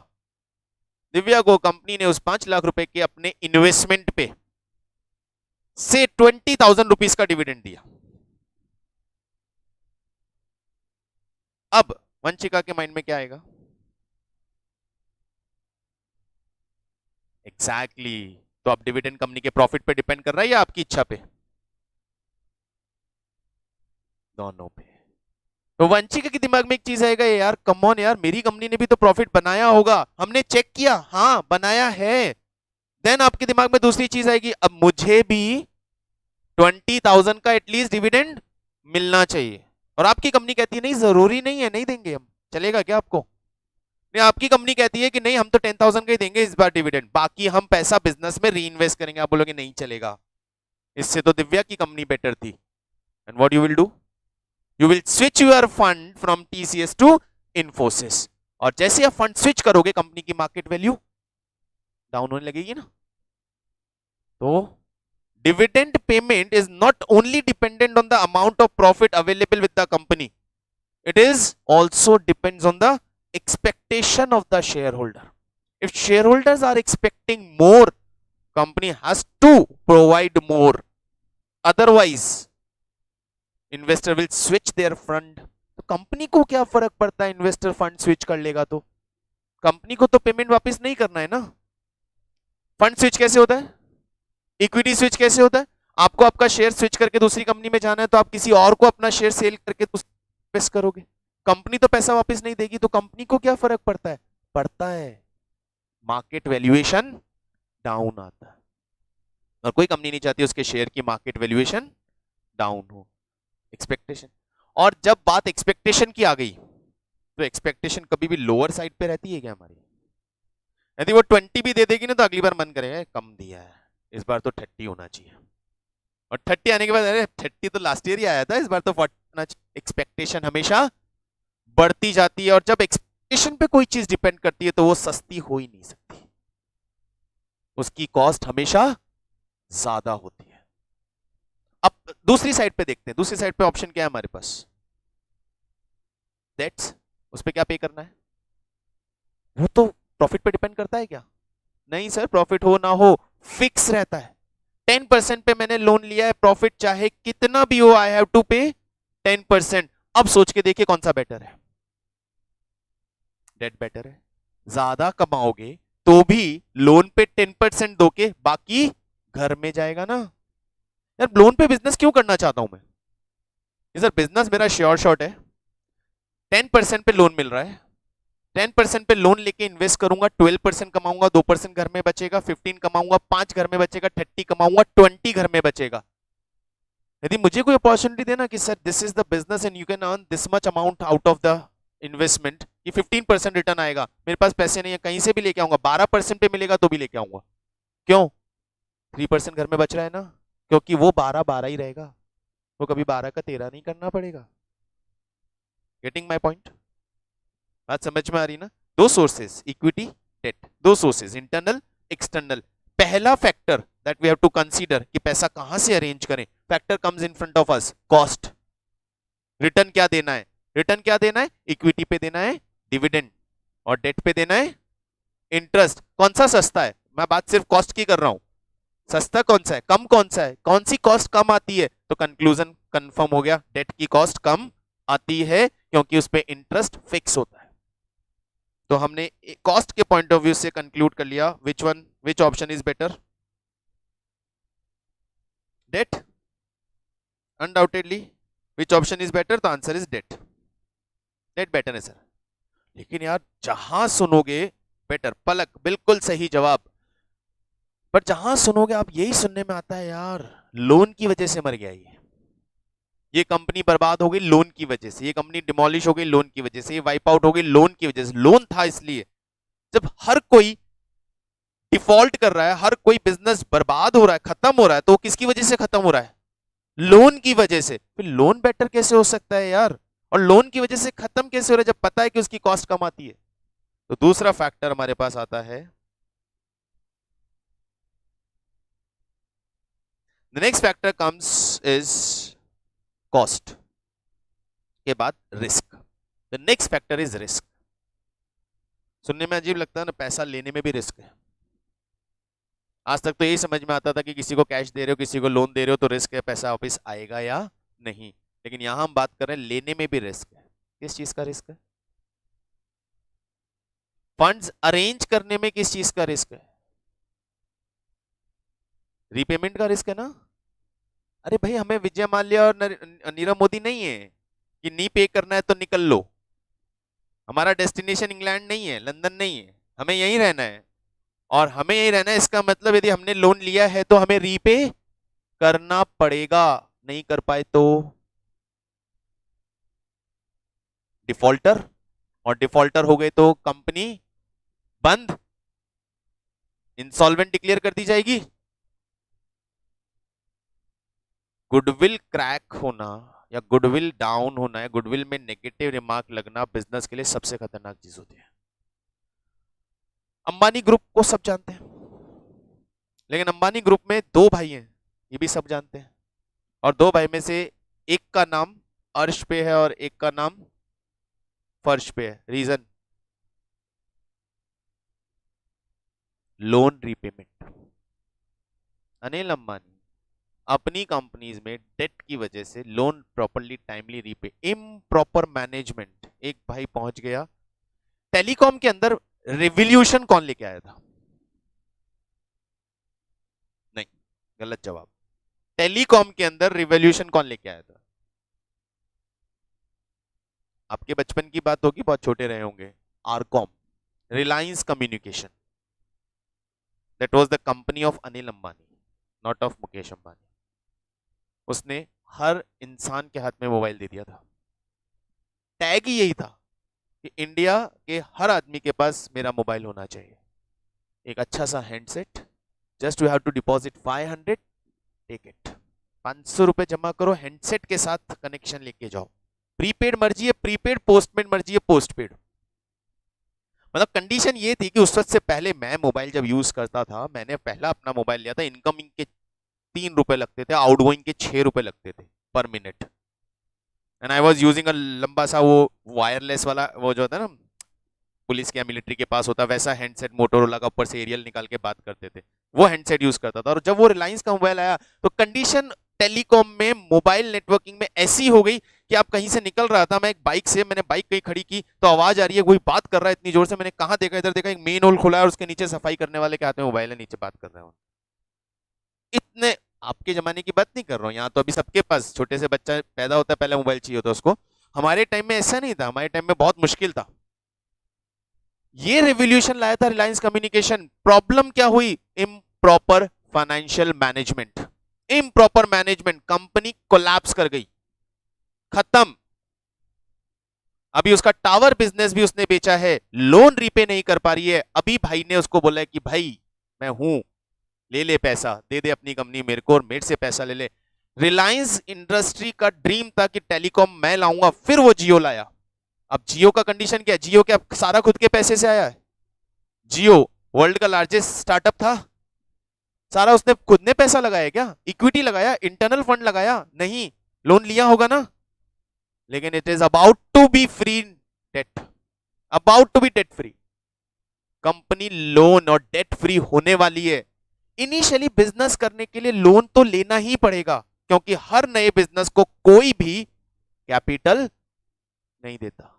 दिव्या को कंपनी ने उस 5 लाख रुपए के अपने इन्वेस्टमेंट पे से 20,000 रुपीज का डिविडेंड दिया। अब वंशिका के माइंड में क्या आएगा? एग्जैक्टली तो अब डिविडेंड कंपनी के प्रॉफिट पे डिपेंड कर रहा है या आपकी इच्छा पे? दोनों पे। तो वंशिका के दिमाग में एक चीज आएगा, यार कम ऑन यार, मेरी कंपनी ने भी तो प्रॉफिट बनाया होगा, हमने चेक किया, हाँ बनाया है। देन आपके दिमाग में दूसरी चीज आएगी, अब मुझे भी 20,000 का एटलीस्ट डिविडेंड मिलना चाहिए। और आपकी कंपनी कहती है नहीं जरूरी नहीं है, नहीं देंगे हम, चलेगा क्या आपको? नहीं, आपकी कंपनी कहती है कि नहीं हम तो 10,000 का ही देंगे इस बार डिविडेंड, बाकी हम पैसा बिजनेस में री इन्वेस्ट करेंगे। आप बोलोगे नहीं चलेगा, इससे तो दिव्या की कंपनी बेटर थी। And what you will do? You will switch your fund from TCS to Infosys, और जैसे आप फंड स्विच करोगे कंपनी की मार्केट वैल्यू डाउन होने लगेगी ना। तो dividend payment is not only dependent on the amount of profit available with the company, it is also depends on the expectation of the shareholder. If shareholders are expecting more, company has to provide more, otherwise investor will switch their fund. तो company को क्या फर्क पड़ता है investor fund switch कर लेगा तो? Company को तो पेमेंट वापस नहीं करना है ना। फंड स्विच कैसे होता है? इक्विटी स्विच कैसे होता है? आपको आपका शेयर स्विच करके दूसरी कंपनी में जाना है तो आप किसी और को अपना शेयर सेल करके इन्वेस्ट करोगे, कंपनी तो पैसा वापस नहीं देगी, तो कंपनी को क्या फर्क पड़ता है? पड़ता है, मार्केट वैल्यूएशन डाउन आता है, और कोई कंपनी नहीं चाहती उसके शेयर की मार्केट वैल्यूएशन डाउन हो। एक्सपेक्टेशन, और जब बात एक्सपेक्टेशन की आ गई तो एक्सपेक्टेशन कभी भी लोअर साइड पे रहती है क्या हमारी? यदि वो 20 भी दे देगी ना तो अगली बार मन करेगा कम दिया है, इस बार तो 30 होना चाहिए, और 30 आने के बाद अरे 30 तो लास्ट ईयर ही आया था, इस बार तो 40 होना चाहिए। एक्सपेक्टेशन हमेशा बढ़ती जाती है, और जब एक्सपेक्टेशन पे कोई चीज डिपेंड करती है तो वो सस्ती हो ही नहीं सकती, उसकी कॉस्ट हमेशा ज्यादा होती है। अब दूसरी साइड पे देखते हैं, दूसरी साइड पे ऑप्शन क्या है हमारे पास? डेट्स, उस पे क्या पे करना है? वो तो प्रॉफिट पे डिपेंड करता है क्या? नहीं सर, प्रॉफिट हो ना हो फिक्स रहता है। 10% पे मैंने लोन लिया है, प्रॉफिट चाहे कितना भी हो आई हैव टू पे 10%। अब सोच के देखिए कौन सा बेटर है? डेट बेटर है। ज्यादा कमाओगे तो भी लोन पे 10% दोगे, बाकी घर में जाएगा ना। यार लोन पे बिजनेस क्यों करना चाहता हूं मैं? सर बिजनेस मेरा श्योर शॉट है, 10% पे लोन मिल रहा है, 10% पे लोन लेके इन्वेस्ट करूंगा, 12% कमाऊंगा, 2% घर में बचेगा, 15 कमाऊंगा, 5 घर में बचेगा, 30 कमाऊंगा, 20 घर में बचेगा। यदि मुझे कोई अपॉर्चुनिटी देना कि sir this is the business and you can earn this much amount out of the investment, कि 15% रिटर्न आएगा, मेरे पास पैसे नहीं है, कहीं से भी लेके आऊंगा, 12% पे मिलेगा तो भी लेके आऊंगा, क्यों? 3% घर में बच रहा है ना, क्योंकि वो 12 ही रहेगा, वो कभी 12 का 13 नहीं करना पड़ेगा। Getting my point? बात समझ में आ रही ना? दो सोर्सेस, इक्विटी डेट, दो सोर्सेस, इंटरनल एक्सटर्नल। पहला factor that we have to consider कि पैसा कहां से अरेंज करें, factor comes in front of us, cost. Return क्या देना है? रिटर्न क्या देना है? इक्विटी पे देना है डिविडेंड, और डेट पे देना है इंटरेस्ट। कौन सा सस्ता है? मैं बात सिर्फ कॉस्ट की कर रहा हूं। सस्ता कौन सा है, कम कौन सा है? कौन सी कॉस्ट कम आती है? तो कंक्लूजन कंफर्म हो गया, डेट की कॉस्ट कम आती है क्योंकि उस पे इंटरेस्ट फिक्स होता है। तो हमने कॉस्ट के पॉइंट ऑफ व्यू से कंक्लूड कर लिया which option is better? Debt, undoubtedly. Which option is better? The answer is debt. Debt better है सर। लेकिन यार जहां सुनोगे बेटर, पलक बिल्कुल सही जवाब, पर जहां सुनोगे आप यही सुनने में आता है यार लोन की वजह से मर गया ये कंपनी बर्बाद हो गई लोन की वजह से, ये कंपनी डिमोलिश हो गई लोन की वजह से, ये वाइप आउट हो गई लोन की वजह से। लोन था इसलिए। जब हर कोई डिफॉल्ट कर रहा है, हर कोई बिजनेस बर्बाद हो रहा है, खत्म हो रहा है, तो किसकी वजह से खत्म हो रहा है? लोन की वजह से। फिर लोन बेटर कैसे हो सकता है यार? और लोन की वजह से खत्म कैसे हो रहा है जब पता है कि उसकी कॉस्ट कम आती है? तो दूसरा फैक्टर हमारे पास आता है, the next factor comes is cost के बाद risk. The next factor is risk. सुनने में अजीब लगता है ना, पैसा लेने में भी रिस्क है। आज तक तो यही समझ में आता था कि किसी को कैश दे रहे हो, किसी को लोन दे रहे हो तो रिस्क है, पैसा वापस आएगा या नहीं। लेकिन यहां हम बात कर रहे हैं लेने में भी रिस्क है। किस चीज का रिस्क है? फंड्स अरेंज करने में किस चीज का रिस्क है? रीपेमेंट का रिस्क है ना। अरे भाई हमें विजय माल्या और नीरव मोदी नहीं है कि नहीं पे करना है तो निकल लो। हमारा डेस्टिनेशन इंग्लैंड नहीं है, लंदन नहीं है, हमें यहीं रहना है। और हमें यहीं रहना है, इसका मतलब यदि हमने लोन लिया है तो हमें रीपे करना पड़ेगा, नहीं कर पाए तो डिफॉल्टर, और डिफॉल्टर हो गए तो कंपनी बंद, इंसॉल्वेंट डिक्लेयर कर दी जाएगी। गुडविल क्रैक होना या गुडविल डाउन होना है, गुडविल में नेगेटिव रिमार्क लगना बिजनेस के लिए सबसे खतरनाक चीज होती है। अंबानी ग्रुप को सब जानते हैं, लेकिन अंबानी ग्रुप में दो भाई हैं, ये भी सब जानते हैं, और दो भाई में से एक का नाम अर्श पे है और एक का नाम फर्श पे है। Reason, loan repayment. Anil Ambani अपनी कंपनीज में डेट की वजह से loan properly timely repay, improper management. एक भाई पहुंच गया, टेलीकॉम के अंदर रिवॉल्यूशन कौन लेके आया था? नहीं, गलत जवाब। टेलीकॉम के अंदर रिवॉल्यूशन कौन लेके आया था? आपके बचपन की बात होगी, बहुत छोटे रहे होंगे। RCom, Reliance communication, that was the company of Anil Ambani, not of Mukesh Ambani. उसने हर इंसान के हाथ में मोबाइल दे दिया था। टैग ही यही था कि इंडिया के हर आदमी के पास मेरा मोबाइल होना चाहिए। एक अच्छा सा handset, just you have to deposit 500, take it. 500 रुपए जमा करो, हैंडसेट के साथ कनेक्शन लेके जाओ। प्रीपेड मर्जी है प्रीपेड, पोस्टपेड मर्जी है पोस्टपेड। मतलब कंडीशन ये थी कि उस वक्त से पहले मैं मोबाइल जब यूज करता था, मैंने पहला अपना मोबाइल लिया था, इनकमिंग के 3 रुपए लगते थे, आउटगोइंग के 6 रुपए लगते थे पर minute. And I was using a लंबा सा वो वायरलेस वाला, वो जो होता है ना पुलिस के या मिलिट्री के पास होता है वैसा हैंडसेट, मोटोरोला का, ऊपर से एरियल निकाल के बात करते थे, वो हैंडसेट यूज करता था। और जब वो रिलायंस का मोबाइल आया तो कंडीशन टेलीकॉम में, मोबाइल नेटवर्किंग में ऐसी हो गई कि आप कहीं से निकल रहा था, मैं एक बाइक से, मैंने बाइक कहीं खड़ी की तो आवाज आ रही है, कोई बात कर रहा है इतनी जोर से, मैंने कहा देखा, इधर देखा, एक मेन होल खुला है और उसके नीचे सफाई करने वाले के हाथ में मोबाइल है, नीचे बात कर रहे हो। इतने, आपके जमाने की बात नहीं कर रहा हूँ, यहाँ तो अभी सबके पास, छोटे से बच्चा पैदा होता है पहले मोबाइल चाहिए होता है उसको। हमारे टाइम में ऐसा नहीं था, हमारे टाइम में बहुत मुश्किल था। ये रेवोल्यूशन लाया था रिलायंस कम्युनिकेशन। प्रॉब्लम क्या हुई? Improper financial management, improper management, company collapse कर गई, खत्म। अभी उसका टावर बिजनेस भी उसने बेचा है, लोन रीपे नहीं कर पा रही है। अभी भाई ने उसको बोला है कि भाई मैं हूं, ले ले पैसा, दे दे अपनी कंपनी मेरे को और मेरे से पैसा ले ले। रिलायंस इंडस्ट्री का ड्रीम था कि टेलीकॉम मैं लाऊंगा, फिर वो जियो लाया। अब जियो का कंडीशन क्या है? जियो क्या सारा खुद के पैसे से आया है? जियो वर्ल्ड का लार्जेस्ट स्टार्टअप था, सारा उसने खुद ने पैसा लगाया क्या? इक्विटी लगाया, इंटरनल फंड लगाया? नहीं, लोन लिया होगा ना। लेकिन it is about to be free debt, about to be debt free. Company loan और डेट फ्री होने वाली है। इनिशियली बिजनेस करने के लिए लोन तो लेना ही पड़ेगा, क्योंकि हर नए बिजनेस को कोई भी कैपिटल नहीं देता,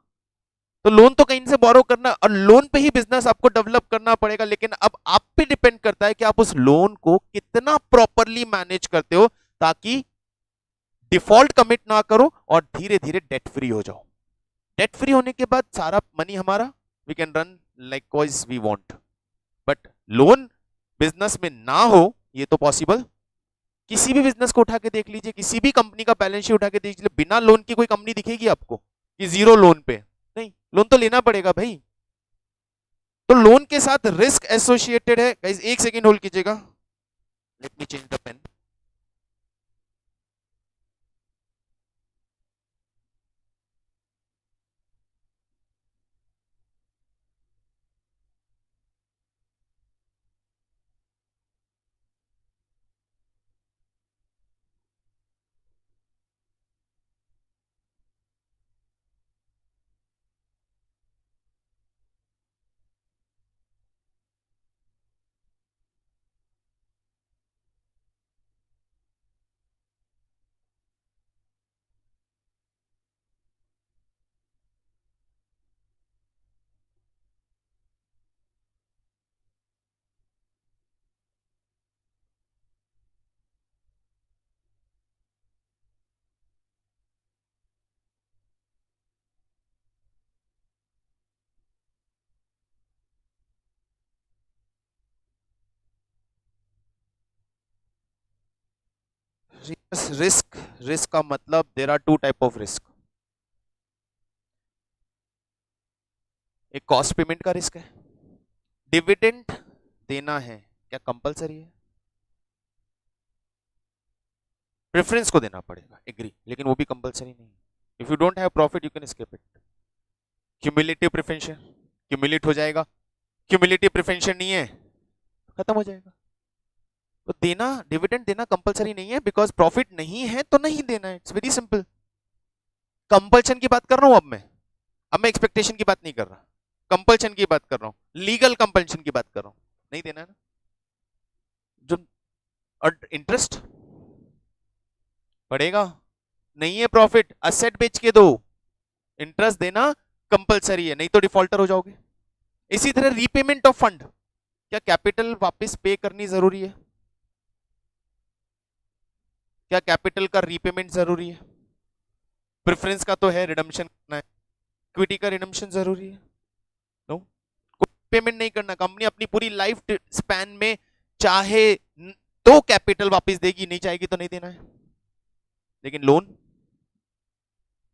तो लोन तो कहीं से बोरो करना, और लोन पे ही बिजनेस आपको डेवलप करना पड़ेगा। लेकिन अब आप पे डिपेंड करता है कि आप उस लोन को कितना प्रॉपरली मैनेज करते हो, ताकि डिफॉल्ट कमिट ना करो और धीरे धीरे डेट फ्री हो जाओ। डेट फ्री होने के बाद सारा मनी हमारा, we can run likewise we want. But loan business में ना हो, ये तो पॉसिबल। किसी भी बिजनेस को उठा के देख लीजिए, किसी भी कंपनी का बैलेंस शीट उठा के देख लीजिए, बिना लोन की कोई कंपनी दिखेगी आपको कि जीरो लोन पे? नहीं, लोन तो लेना पड़ेगा भाई। तो लोन के साथ रिस्क एसोसिएटेड है। गाइस एक सेकंड होल्ड कीजिएगा, let me change the pen. Risk, risk का मतलब there are two type of risk. एक कॉस्ट पेमेंट का रिस्क है, डिविडेंड देना है क्या कंपलसरी है? प्रेफरेंस को देना पड़ेगा, एग्री, लेकिन वो भी कंपलसरी नहीं है। If you don't have profit you can skip it. Cumulative preference, cumulate हो जाएगा, क्यूमुलेटिव प्रेफरेंस नहीं है खत्म हो जाएगा। तो देना, डिविडेंड देना कंपलसरी नहीं है, बिकॉज प्रॉफिट नहीं है तो नहीं देना है, इट्स वेरी सिंपल। कंपल्शन की बात कर रहा हूं अब मैं एक्सपेक्टेशन की बात नहीं कर रहा, कंपल्शन की बात कर रहा हूं, लीगल कंपल्शन की बात कर रहा हूं, नहीं देना है ना। जो और इंटरेस्ट बढ़ेगा, नहीं है प्रॉफिट, असेट बेच के दो, इंटरेस्ट देना कंपलसरी है, नहीं तो डिफॉल्टर हो जाओगे। इसी तरह रीपेमेंट ऑफ फंड, क्या कैपिटल वापस पे करनी जरूरी है? क्या कैपिटल का रीपेमेंट जरूरी है? प्रेफरेंस का तो है, रिडम्पशन करना है, इक्विटी का रिडम्पशन जरूरी है? नो, पेमेंट नहीं करना, कंपनी अपनी पूरी लाइफ स्पैन में चाहे तो कैपिटल वापस देगी, नहीं चाहेगी तो नहीं देना है। लेकिन लोन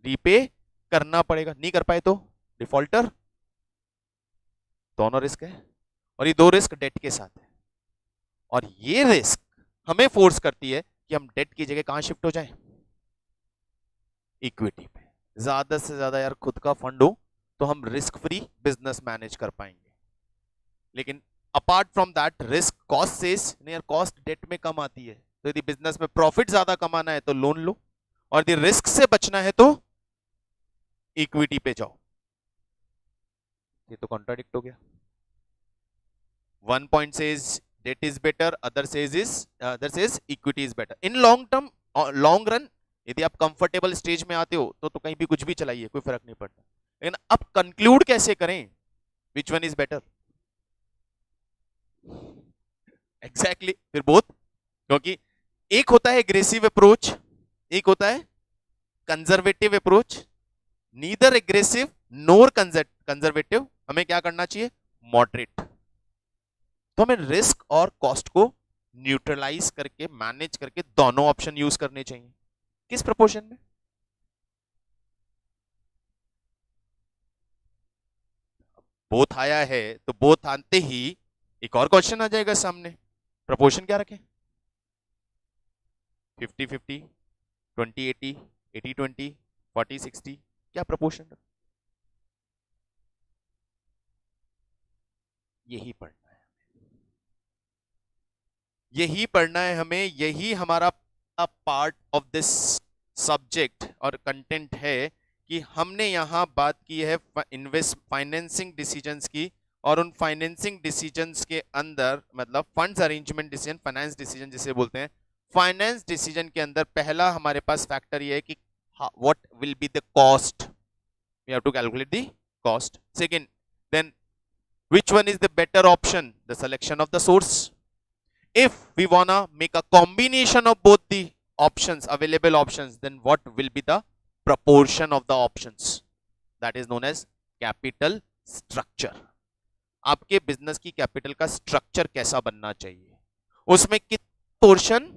रीपे करना पड़ेगा, नहीं कर पाए तो डिफॉल्टर, दोनों रिस्क है। और ये दो रिस्क डेट के साथ है, और ये रिस्क हमें फोर्स करती है कि हम डेट की जगह कहां शिफ्ट हो जाएं? इक्विटी पे। ज्यादा से ज्यादा यार खुद का फंड हो तो हम रिस्क फ्री बिजनेस मैनेज कर पाएंगे। लेकिन apart from that risk cost says नहीं यार, कॉस्ट डेट में कम आती है, तो यदि बिजनेस में प्रॉफिट ज्यादा कमाना है तो लोन लो, और यदि रिस्क से बचना है तो इक्विटी पे जाओ। ये तो कॉन्ट्राडिक्ट हो गया। One point says debt is better, other says equity is better. In long term, long run, यदि आप कंफर्टेबल स्टेज में आते हो तो कहीं भी कुछ भी चलाइए, कोई फर्क नहीं पड़ता। लेकिन अब कंक्लूड कैसे करें which one is better? Exactly, फिर बोथ, क्योंकि एक होता है एग्रेसिव अप्रोच, एक होता है कंजर्वेटिव अप्रोच। नीदर एग्रेसिव नोर कंजर्वेटिव, हमें क्या करना चाहिए? मॉडरेट। तो हमें रिस्क और कॉस्ट को न्यूट्रलाइज करके, मैनेज करके दोनों ऑप्शन यूज करने चाहिए। किस प्रोपोर्शन में? बोथ आया है तो बोथ आते ही एक और क्वेश्चन आ जाएगा सामने, प्रोपोर्शन क्या रखें? 50-50, 20-80, 80-20, 40-60, क्या प्रोपोर्शन रखें? यही पढ़ना है, यही पढ़ना है हमें, यही हमारा पार्ट ऑफ दिस सब्जेक्ट और कंटेंट है कि हमने यहां बात की है इन्वेस्ट फाइनेंसिंग डिसीजंस की, और उन फाइनेंसिंग डिसीजंस के अंदर मतलब funds arrangement decision, finance decision जिसे बोलते हैं, फाइनेंस डिसीजन के अंदर पहला हमारे पास फैक्टर ये है कि what will be the cost, we have to calculate the cost. Second, then which one is the better option, the selection of the source. If we wanna make a combination of both the options, available options, then what will be the proportion of the options? That is known as capital structure. आपके business की capital का structure कैसा बनना चाहिए, उसमें कितना portion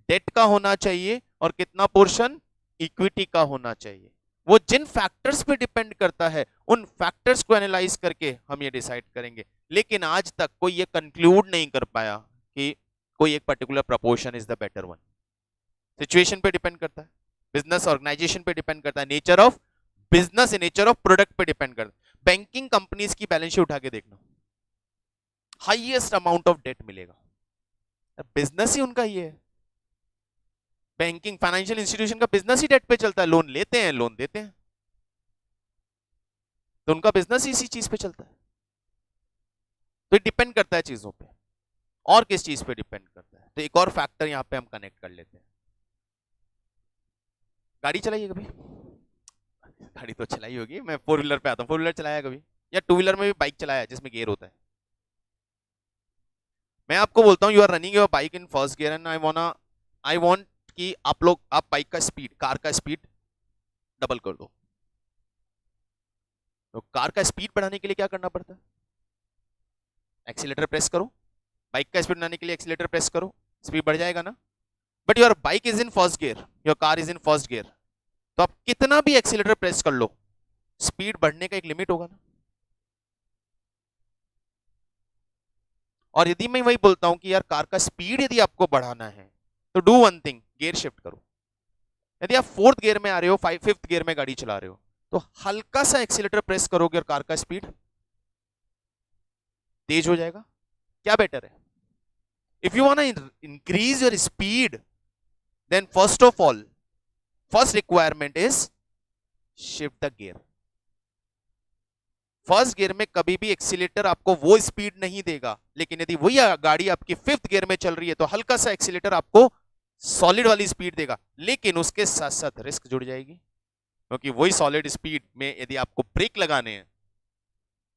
date का होना चाहिए और कितना पोर्शन इक्विटी का होना चाहिए, वो जिन फैक्टर्स पे डिपेंड करता है, उन फैक्टर्स को एनालाइज करके हम ये डिसाइड करेंगे। लेकिन आज तक कोई ये कंक्लूड नहीं कर पाया कि कोई एक particular proportion is the better one. Situation पे डिपेंड करता है, बिजनेस ऑर्गेनाइजेशन पे डिपेंड करता है, nature of business, nature of product पे डिपेंड करता है। बैंकिंग कंपनीज की बैलेंस शीट उठा के देखना, हाईएस्ट अमाउंट ऑफ डेट मिलेगा, बिजनेस ही उनका ये है। बैंकिंग फाइनेंशियल इंस्टीट्यूशन का बिजनेस ही डेट पे चलता है, लोन लेते हैं लोन देते हैं, तो उनका बिजनेस ही इसी चीज पे चलता है। तो डिपेंड करता है चीजों पे, और किस चीज पे डिपेंड करता है। तो एक और फैक्टर यहां पे हम कनेक्ट कर लेते हैं। गाड़ी चलाइए कभी? गाड़ी तो चलाई होगी, मैं फोर व्हीलर पे आता हूँ, फोर व्हीलर चलाया कभी, या टू व्हीलर में भी बाइक चलाया जिसमें गियर होता है? मैं आपको बोलता हूँ, you are running your bike in first gear and I want कि आप बाइक का स्पीड, कार का स्पीड डबल कर दो। तो कार का स्पीड बढ़ाने के लिए क्या करना पड़ता है? एक्सीलेटर प्रेस करो। बाइक का स्पीड बढ़ाने के लिए एक्सीलेटर प्रेस करो, स्पीड बढ़ जाएगा ना। But your bike is in first gear, your car is in first gear, तो आप कितना भी एक्सीलरेटर प्रेस कर लो, स्पीड बढ़ने का एक लिमिट होगा ना। और यदि मैं वही बोलता हूं कि यार कार का स्पीड यदि आपको बढ़ाना है तो do one thing, gear shift करो। यदि आप फोर्थ गियर में आ रहे हो, फिफ्थ गियर में गाड़ी चला रहे हो, तो हल्का सा एक्सीलरेटर प्रेस करोगे और कार का स्पीड तेज हो जाएगा। क्या बेटर है? If you want to increase your speed, then first of all, first requirement is shift the gear. First gear में कभी भी एक्सीलेटर आपको वो स्पीड नहीं देगा, लेकिन यदि वही गाड़ी आपकी फिफ्थ गियर में चल रही है तो हल्का सा एक्सीलेटर आपको सॉलिड वाली स्पीड देगा, लेकिन उसके साथ साथ रिस्क जुड़ जाएगी, क्योंकि वही सॉलिड स्पीड में यदि आपको ब्रेक लगाने हैं,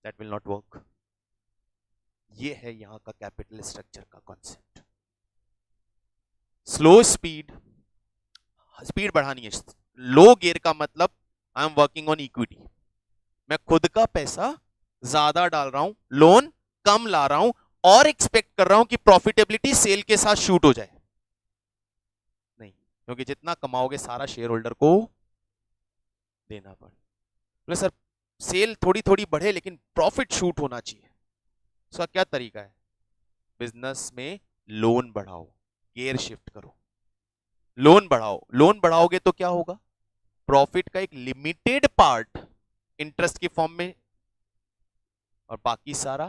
दैट विल नॉट वर्क। ये है यहां का कैपिटल स्ट्रक्चर का कॉन्सेप्ट। स्लो स्पीड, स्पीड बढ़ानी है। लो गियर का मतलब आई एम वर्किंग ऑन इक्विटी, मैं खुद का पैसा ज्यादा डाल रहा हूं, लोन कम ला रहा हूं और एक्सपेक्ट कर रहा हूं कि प्रॉफिटेबिलिटी सेल के साथ शूट हो जाए। नहीं, क्योंकि जितना कमाओगे सारा शेयर होल्डर को देना पड़े। बोले सर सेल थोड़ी थोड़ी बढ़े लेकिन प्रॉफिट शूट होना चाहिए, उसका क्या तरीका है? बिजनेस में लोन बढ़ाओ, गियर शिफ्ट करो, लोन बढ़ाओ। लोन बढ़ाओगे तो क्या होगा? प्रॉफिट का एक लिमिटेड पार्ट इंटरेस्ट की फॉर्म में और बाकी सारा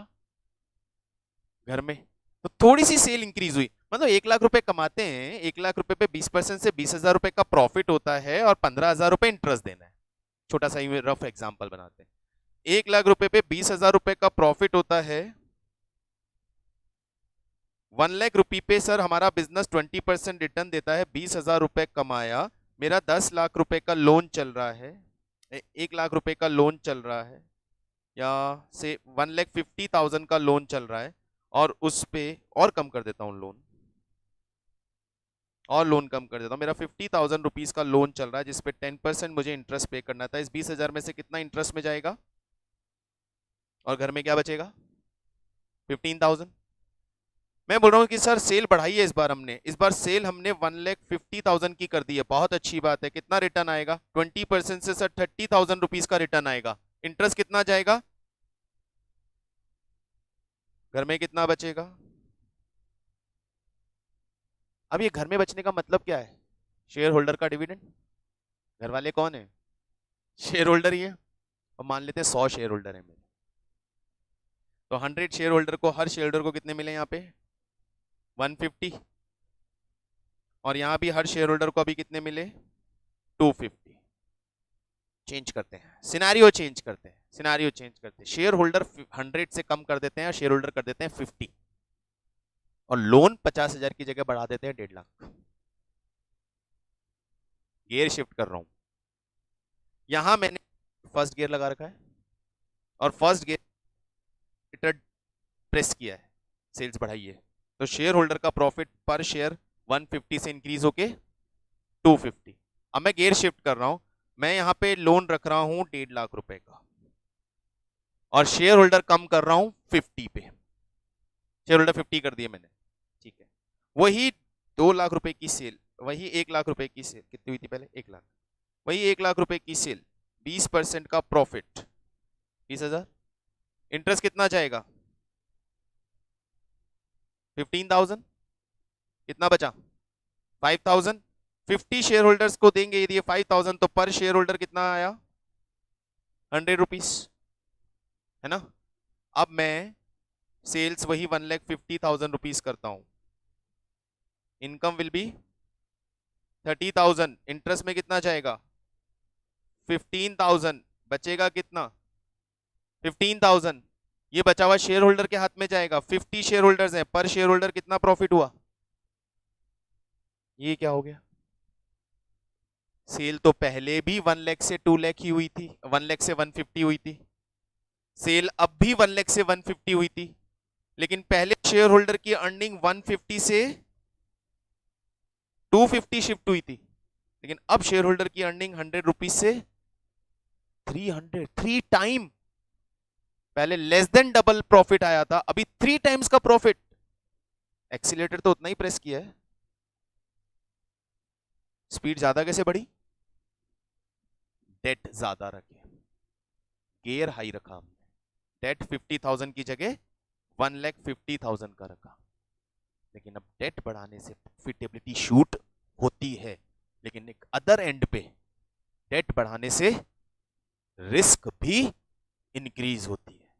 घर में। तो थोड़ी सी सेल इंक्रीज हुई, मतलब 1 लाख रुपए कमाते हैं, 1 लाख रुपए पे 20% से 20,000 रुपए का प्रॉफिट होता है और 15,000 रुपए इंटरेस्ट देना है। छोटा सा रफ एग्जांपल बनाते हैं। 1 लाख रुपए पे 20,000 रुपए का प्रॉफिट होता है। 1 लाख रुपए पे सर हमारा बिजनेस 20% रिटर्न देता है, 20,000 रुपए कमाया, मेरा 10 लाख रुपए का लोन चल रहा है, 1 लाख रुपए का लोन चल रहा है, या से 1,50,000 का लोन चल रहा है, और उस पे और कम कर देता हूं लोन, और लोन कम कर देता हूं। मेरा 50,000 रुपीज का लोन चल रहा है जिसपे 10% मुझे इंटरेस्ट पे करना था। इस 20,000 में से कितना इंटरेस्ट में जाएगा और घर में क्या बचेगा? 15,000। मैं बोल रहा हूं कि सर सेल बढ़ाई है इस बार हमने, इस बार सेल हमने 1,50,000 की कर दी है, बहुत अच्छी बात है। कितना रिटर्न आएगा? 20% से सर 30,000 रुपीज का रिटर्न आएगा। इंटरेस्ट कितना जाएगा? घर में कितना बचेगा? अब ये घर में बचने का मतलब क्या है? शेयर होल्डर का डिविडेंड। घर वाले कौन है? शेयर होल्डर ही है। और मान लेते हैं 100 शेयर होल्डर है मेरे, तो 100 शेयर होल्डर को, हर शेयर होल्डर को कितने मिले यहाँ पे? 150। और यहाँ भी हर शेयर होल्डर को अभी कितने मिले? 250। चेंज करते हैं, सिनेरियो चेंज करते हैं, सिनेरियो चेंज करते हैं। शेयर होल्डर 100 से कम कर देते हैं, शेयर होल्डर कर देते हैं 50, और लोन 50,000 की जगह बढ़ा देते हैं 1.5 लाख। गियर शिफ्ट कर रहा हूं, यहां मैंने फर्स्ट गियर लगा रखा है और फर्स्ट गियर प्रेस किया है, सेल्स बढ़ाई है, तो शेयर होल्डर का प्रॉफिट पर शेयर 150 से इंक्रीज होके 250। अब मैं गियर शिफ्ट कर रहा हूं, मैं यहां पे लोन रख रहा हूं 1.5 लाख रुपए का और शेयर होल्डर कम कर रहा हूं 50 पे। शेयर होल्डर 50 कर दिए मैंने, ठीक है। वही 2 लाख रुपए की सेल, वही 1 लाख रुपए की सेल, कितनी हुई थी पहले? 1 लाख। वही 1 लाख रुपए की सेल, 20% का प्रॉफिट 20,000। इंटरेस्ट कितना जाएगा? 15,000। कितना बचा? 5,000। 50 शेयर होल्डर्स को देंगे यदि 5,000, तो पर शेयर होल्डर कितना आया? 100 रुपीज, है ना। अब मैं सेल्स वही 1,50,000 रुपीज करता हूं, इनकम विल बी 30,000। इंटरेस्ट में कितना जाएगा? 15,000। बचेगा कितना? 15,000। ये बचा हुआ शेयर होल्डर के हाथ में जाएगा। 50 शेयर होल्डर्स हैं, पर शेयर होल्डर कितना प्रॉफिट हुआ? ये क्या हो गया? सेल तो पहले भी 1 लाख से 2 लाख ही हुई थी, 1 लाख से 150 हुई थी। सेल अब भी 1 लाख से 150 हुई थी, लेकिन पहले शेयर होल्डर की अर्निंग 150 से 250 शिफ्ट हुई थी, लेकिन अब शेयर होल्डर की अर्निंग 100 रुपीज से 300, 3 टाइम। पहले लेस देन डबल प्रॉफिट आया था, अभी 3 टाइम्स का प्रॉफिट। एक्सीलेटर तो उतना ही प्रेस किया है, स्पीड ज्यादा कैसे बढ़ी? डेट ज्यादा रखे, गेयर हाई रखा हमने, डेट 50,000 की जगह 1,50,000 का रखा। लेकिन अब डेट बढ़ाने से प्रॉफिटेबिलिटी शूट होती है, लेकिन एक अदर एंड पे डेट बढ़ाने से रिस्क भी इंक्रीज होती है।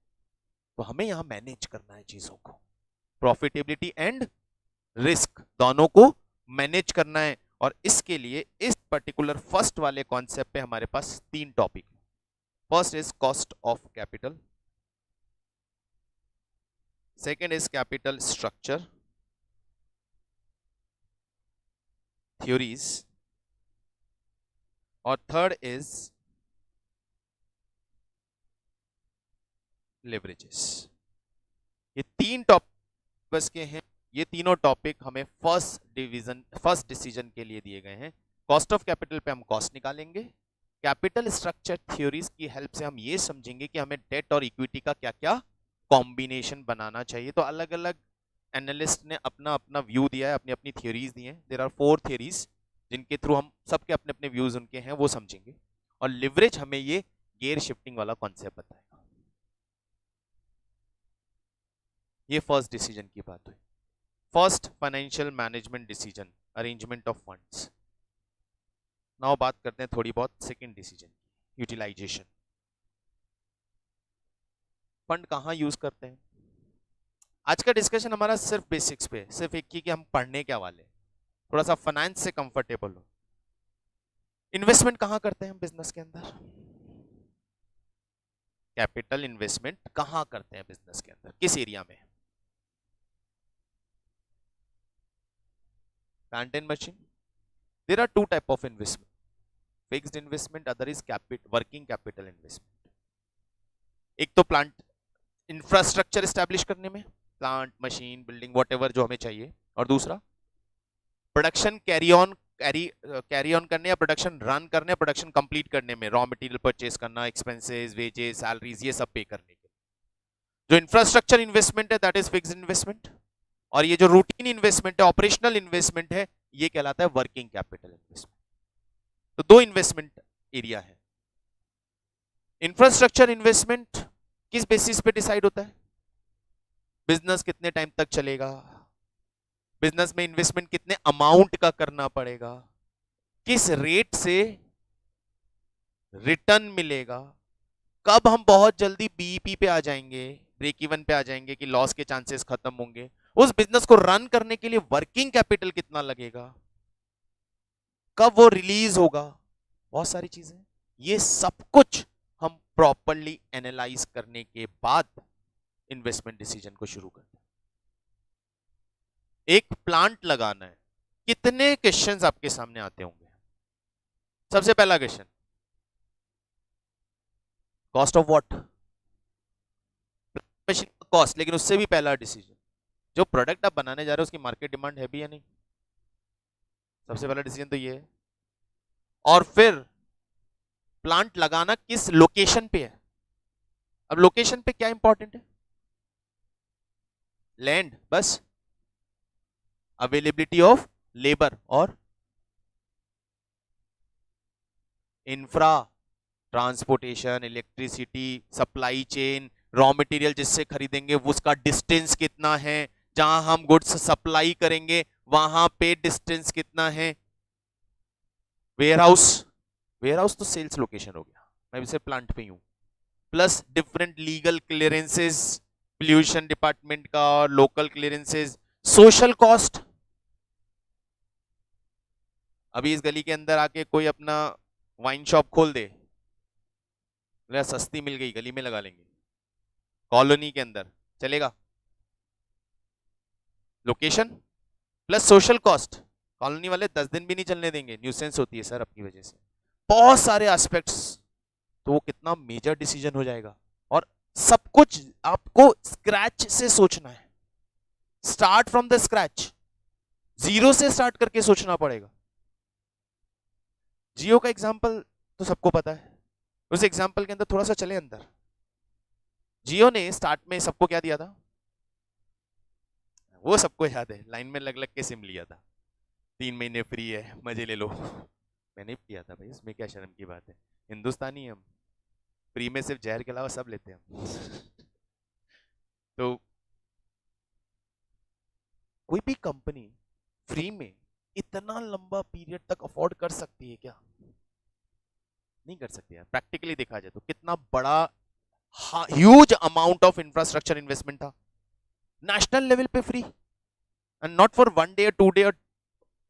तो हमें यहां मैनेज करना है चीजों को, प्रॉफिटेबिलिटी एंड रिस्क दोनों को मैनेज करना है। और इसके लिए इस पर्टिकुलर फर्स्ट वाले कॉन्सेप्ट पे हमारे पास 3 टॉपिक है। First is cost of capital, second is capital structure theories, और थर्ड इज लेवरेजेस। ये 3 टॉपिक्स के हैं। ये तीनों टॉपिक हमें फर्स्ट डिसीजन के लिए दिए गए हैं। कॉस्ट ऑफ कैपिटल पे हम कॉस्ट निकालेंगे, कैपिटल स्ट्रक्चर थ्योरीज की हेल्प से हम ये समझेंगे कि हमें डेट और इक्विटी का क्या क्या कॉम्बिनेशन बनाना चाहिए। तो अलग अलग एनालिस्ट ने अपना अपना व्यू दिया है, अपनी अपनी थ्योरीज दी हैं। देयर आर 4 थ्योरीज जिनके थ्रू हम सबके अपने अपने व्यूज उनके हैं वो समझेंगे। और लिवरेज हमें ये गियर शिफ्टिंग वाला कॉन्सेप्ट बताएगा। ये फर्स्ट डिसीजन की बात हुई। First financial management decision, arrangement of funds. Now बात करते हैं थोड़ी बहुत सेकंड डिसीजन, यूटिलाइजेशन। फंड कहां यूज करते हैं? आज का डिस्कशन हमारा सिर्फ बेसिक्स पे, सिर्फ एक कि हम पढ़ने क्या वाले, थोड़ा सा फाइनेंस से कंफर्टेबल हो। इन्वेस्टमेंट कहां करते हैं हम बिजनेस के अंदर? कैपिटल इन्वेस्टमेंट कहां करते हैं बिजनेस के अंदर, किस एरिया में? Plant and machine. There are 2 type of investment, fixed investment, other is working capital investment. एक तो प्लांट इंफ्रास्ट्रक्चर एस्टैब्लिश करने में, प्लांट मशीन बिल्डिंग व्हाटएवर जो हमें चाहिए, और दूसरा प्रोडक्शन कैरी ऑन करने या प्रोडक्शन रन करने, प्रोडक्शन कंप्लीट करने में, रॉ मटेरियल परचेज करना, एक्सपेंसेस, वेजेस, सैलरीज, ये सब पे करने के। जो इंफ्रास्ट्रक्चर इन्वेस्टमेंट है दैट इज फिक्स्ड इन्वेस्टमेंट, और ये जो रूटीन इन्वेस्टमेंट है, ऑपरेशनल इन्वेस्टमेंट है, ये कहलाता है वर्किंग कैपिटल इन्वेस्टमेंट। तो 2 इन्वेस्टमेंट एरिया है। इंफ्रास्ट्रक्चर इन्वेस्टमेंट किस बेसिस पे डिसाइड होता है? बिजनेस कितने टाइम तक चलेगा, बिजनेस में इन्वेस्टमेंट कितने अमाउंट का करना पड़ेगा, किस रेट से रिटर्न मिलेगा, कब हम बहुत जल्दी बीईपी पे आ जाएंगे, ब्रेक इवन पे आ जाएंगे कि लॉस के चांसेस खत्म होंगे, उस बिजनेस को रन करने के लिए वर्किंग कैपिटल कितना लगेगा, कब वो रिलीज होगा, बहुत सारी चीजें। ये सब कुछ हम प्रॉपरली एनालाइज करने के बाद इन्वेस्टमेंट डिसीजन को शुरू करते हैं। एक प्लांट लगाना है, कितने क्वेश्चंस आपके सामने आते होंगे? सबसे पहला question, cost of what? Machine का कॉस्ट। लेकिन उससे भी पहला डिसीजन, जो प्रोडक्ट आप बनाने जा रहे हो उसकी मार्केट डिमांड है भी या नहीं? सबसे पहला डिसीजन तो ये है। और फिर प्लांट लगाना किस लोकेशन पे है? अब लोकेशन पे क्या इंपॉर्टेंट है? लैंड, बस, अवेलेबिलिटी ऑफ लेबर और infra, transportation, electricity, supply chain, raw material जिससे खरीदेंगे उसका डिस्टेंस कितना है, जहां हम गुड्स सप्लाई करेंगे वहां पे डिस्टेंस कितना है, वेयरहाउस, वेयरहाउस तो सेल्स लोकेशन हो गया, मैं भी सिर्फ प्लांट पे ही हूं, plus different legal clearances, pollution department का और लोकल क्लियरेंसेस, सोशल कॉस्ट। अभी इस गली के अंदर आके कोई अपना वाइन शॉप खोल दे, सस्ती मिल गई गली में लगा लेंगे, कॉलोनी के अंदर चलेगा? Location plus social cost, colony वाले 10 दिन भी नहीं चलने देंगे, न्यूसेंस होती है सर आपकी वजह से, बहुत सारे एस्पेक्ट्स। तो वो कितना मेजर डिसीजन हो जाएगा। और सब कुछ आपको स्क्रैच से सोचना है, start from the scratch, zero से स्टार्ट करके सोचना पड़ेगा। जियो का एग्जांपल तो सबको पता है, उस एग्जांपल के अंदर थोड़ा सा चले अंदर। जियो ने स्टार्ट में सबको क्या दिया था? वो सबको याद है, लाइन में लग लग के सिम लिया था, 3 महीने फ्री है, मजे ले लो। मैंने भी किया था भाई, इसमें क्या शर्म की बात है, हिंदुस्तानी हम, फ्री में सिर्फ जहर के अलावा सब लेते हैं हम। तो कोई भी कंपनी फ्री में इतना लंबा पीरियड तक अफोर्ड कर सकती है क्या? नहीं कर सकती यार। प्रैक्टिकली देखा जाए तो कितना बड़ा huge amount of infrastructure investment था नेशनल लेवल पे free, and not for 1 day 2 day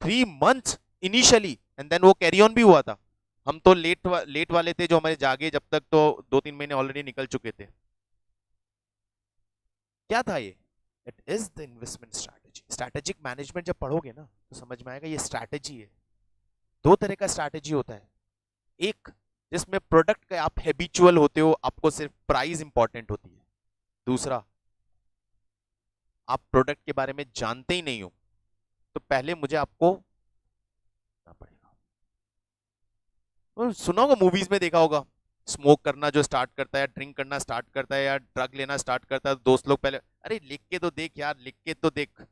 3 months initially, and then वो कैरी ऑन भी हुआ था। हम तो लेट वाले थे जो हमारे जागे जब तक, तो 2-3 महीने ऑलरेडी निकल चुके थे। क्या था ये? It is the investment strategy. Strategic management जब पढ़ोगे ना तो समझ में आएगा ये स्ट्रैटेजी है। 2 तरह का स्ट्रैटेजी होता है, एक जिसमें प्रोडक्ट का आप हैबिचुअल होते हो, आपको सिर्फ प्राइस इंपॉर्टेंट होती है। दूसरा, आप प्रोडक्ट के बारे में जानते ही नहीं हो, तो पहले मुझे आपको पड़ेगा। तो सुना होगा, मूवीज में देखा होगा, स्मोक करना जो स्टार्ट करता है, ड्रिंक करना स्टार्ट करता है या ड्रग लेना स्टार्ट करता है, दोस्त लोग पहले, अरे लिख के तो देख यार, लिख के तो देख,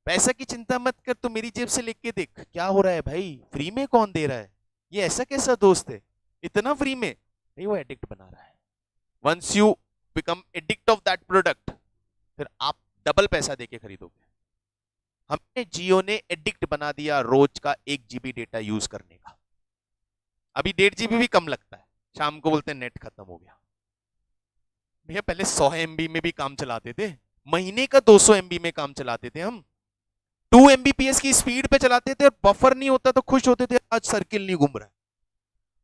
पैसा की चिंता मत कर, तो मेरी जेब से लिख के देख क्या हो रहा है भाई, फ्री में कौन दे रहा है, ये ऐसा कैसा दोस्त है इतना फ्री में। नहीं, वो एडिक्ट बना रहा है। Once you become addict of that product, फिर आप डबल पैसा देके खरीदोगे। हमने जियो ने एडिक्ट बना दिया रोज का 1 GB डेटा यूज करने का। अभी 1.5 GB भी कम लगता है, शाम को बोलते हैं नेट खत्म हो गया। भैया पहले 100 MB में भी काम चलाते थे, महीने का 200 MB में काम चलाते थे हम, 2 Mbps की स्पीड पे चलाते थे और बफर नहीं होता तो खुश होते थे, आज सर्किल नहीं घूम रहा है।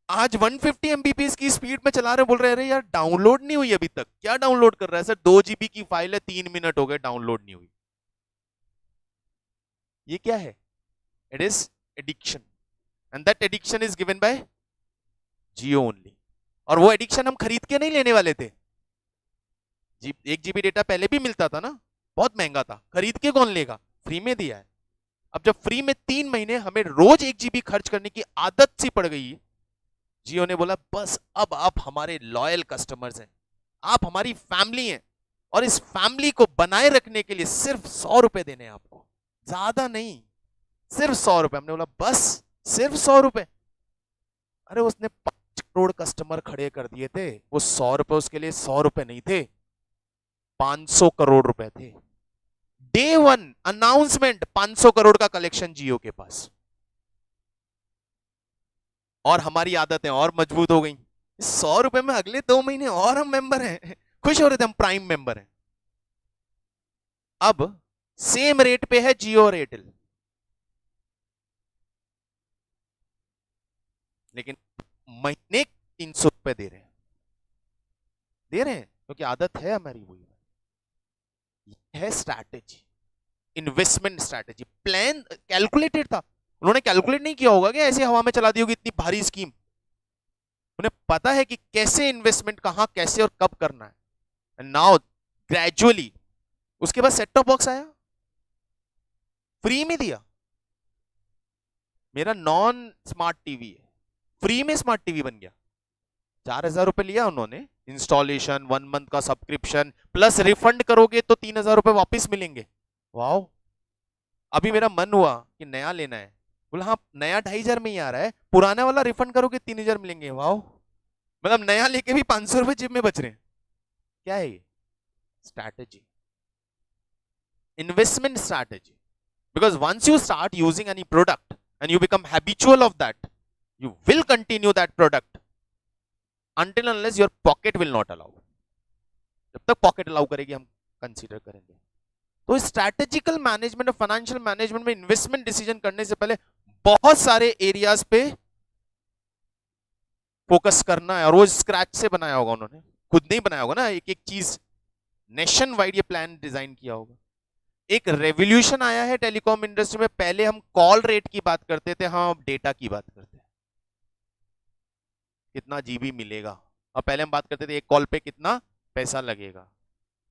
आज 150 Mbps की स्पीड में चला रहे, बोल रहे अरे यार डाउनलोड नहीं हुई अभी तक। क्या डाउनलोड कर रहा है सर, 2 GB की फाइल है, 3 मिनट हो गए डाउनलोड नहीं हुई। ये क्या है? It is addiction, and that addiction is given by Jio only. और वो एडिक्शन हम खरीद के नहीं लेने वाले थे। 1 GB डेटा पहले भी मिलता था ना, बहुत महंगा था, खरीद के कौन लेगा, फ्री में दिया है। अब जब फ्री में 3 महीने हमें रोज 1 GB खर्च करने की आदत सी पड़ गई, जियो ने बोला बस अब आप हमारे लॉयल कस्टमर्स हैं, आप हमारी फैमिली हैं, और इस फैमिली को बनाए रखने के लिए सिर्फ 100 रुपए देने हैं आपको, ज्यादा नहीं, सिर्फ 100 रुपए। हमने बोला बस सिर्फ 100 रुपए। अरे उसने 5 करोड़ कस्टमर खड़े कर दिए थे, वो 100 रुपए उसके लिए 100 रुपए नहीं थे, 500 करोड़ रुपए थे। डे 1 अनाउंसमेंट, 500 करोड़ का कलेक्शन जियो के पास। और हमारी आदतें और मजबूत हो गई, 100 रुपए में अगले 2 महीने और हम मेंबर हैं, खुश हो रहे थे, हम प्राइम मेंबर हैं। अब सेम रेट पे है जियो और एयरटेल, लेकिन महीने 300 रुपए दे रहे हैं क्योंकि आदत है हमारी वही। है strategy, investment strategy. Plan calculated था, उन्होंने कैलकुलेट नहीं किया होगा कि ऐसे हवा में चला दी होगी इतनी भारी स्कीम। उन्हें पता है कि कैसे इन्वेस्टमेंट कहां कैसे और कब करना है। एंड नाउ ग्रेजुअली उसके बाद सेट टॉप बॉक्स आया, फ्री में दिया। मेरा नॉन स्मार्ट टीवी है, फ्री में स्मार्ट टीवी बन गया। 4,000 रुपए लिया उन्होंने, इंस्टॉलेशन, 1 मंथ का सब्सक्रिप्शन, प्लस रिफंड करोगे तो 3,000 रुपए वापिस मिलेंगे। वाओ। अभी मेरा मन हुआ कि नया लेना है, बोला हाँ नया 2,500 में ही आ रहा है, पुराना वाला रिफंड करोगे 3,000 मिलेंगे। वाओ, मतलब नया लेके भी 500 रुपए जेब में बच रहे हैं। क्या है ये? Strategy, investment strategy. Because once you start using any product and you become habitual of that, you will continue that product until unless your pocket will not allow. जब तक पॉकेट अलाउ करेगी हम कंसीडर करेंगे। तो strategical management और financial management में investment decision करने से पहले बहुत सारे एरियाज पे फोकस करना है, और वो स्क्रैच से बनाया होगा उन्होंने, खुद नहीं बनाया होगा ना, एक एक चीज नेशन वाइड ये प्लान डिजाइन किया होगा। एक रेवोल्यूशन आया है टेलीकॉम इंडस्ट्री में, पहले हम कॉल रेट की बात करते थे, हम अब डेटा की बात करते हैं, कितना जीबी मिलेगा। और पहले हम बात करते थे एक कॉल पे कितना पैसा लगेगा।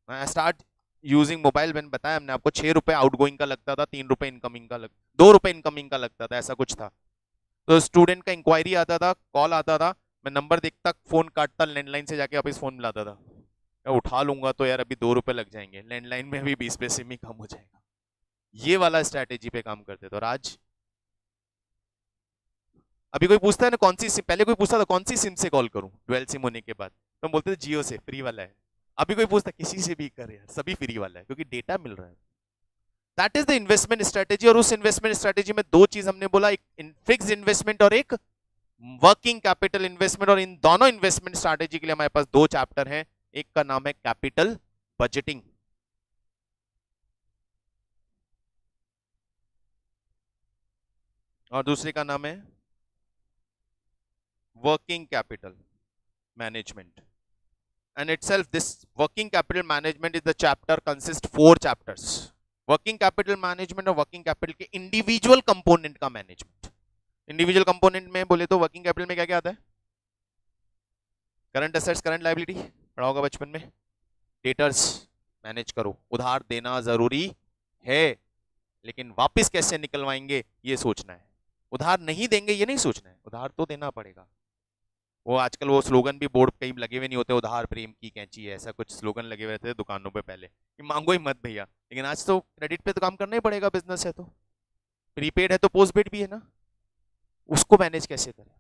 आई स्टार्ट यूजिंग मोबाइल, मैंने बताया हमने आपको, 6 रुपए आउटगोइंग का लगता था, 3 रुपए इनकमिंग का 2 रुपए इनकमिंग का लगता था, ऐसा कुछ था। तो स्टूडेंट का इंक्वायरी आता था, कॉल आता था, मैं नंबर देखता, फोन काटता, लैंडलाइन से जाके वापस फोन मिलाता था, मैं उठा लूंगा तो यार अभी 2 रुपए लग जाएंगे, लैंडलाइन में अभी 20 पैसे में कम हो जाएगा। ये वाला स्ट्रैटेजी पे काम करते थे। और आज अभी कोई पूछता है ना कौन सी सिम, पहले कोई पूछता था कौन सी सिम से कॉल करूं डुअल सिम होने के बाद, तो हम बोलते थे जियो से, फ्री वाला है। अभी कोई पूछता किसी से भी कर यार, सभी फ्री वाला है क्योंकि डेटा मिल रहा है। That is the investment strategy. और उस इन्वेस्टमेंट स्ट्रेटेजी में दो चीज हमने बोला, एक फिक्स्ड इन्वेस्टमेंट और एक वर्किंग कैपिटल इन्वेस्टमेंट। और इन दोनों इन्वेस्टमेंट स्ट्रेटेजी के लिए हमारे पास दो चैप्टर हैं, एक का नाम है कैपिटल बजटिंग और दूसरे का नाम है working capital management. And itself this working capital management is the chapter consists 4 chapters. Working capital management और working capital के individual component का management. Individual component में बोले तो working capital में क्या क्या आता है? Current assets, current liability पढ़ा होगा बचपन में। Debtors मैनेज करो, उधार देना जरूरी है लेकिन वापस कैसे निकलवाएंगे ये सोचना है। उधार नहीं देंगे ये नहीं सोचना है, उधार तो देना पड़ेगा। वो आजकल वो स्लोगन भी बोर्ड कहीं लगे हुए नहीं होते, उधार प्रेम की कैंची है, ऐसा कुछ स्लोगन लगे हुए थे दुकानों पे पहले कि मांगो ही मत भैया। लेकिन आज तो क्रेडिट पे तो काम करना ही पड़ेगा, बिजनेस है तो। प्रीपेड है तो पोस्टपेड भी है ना, उसको मैनेज कैसे करें,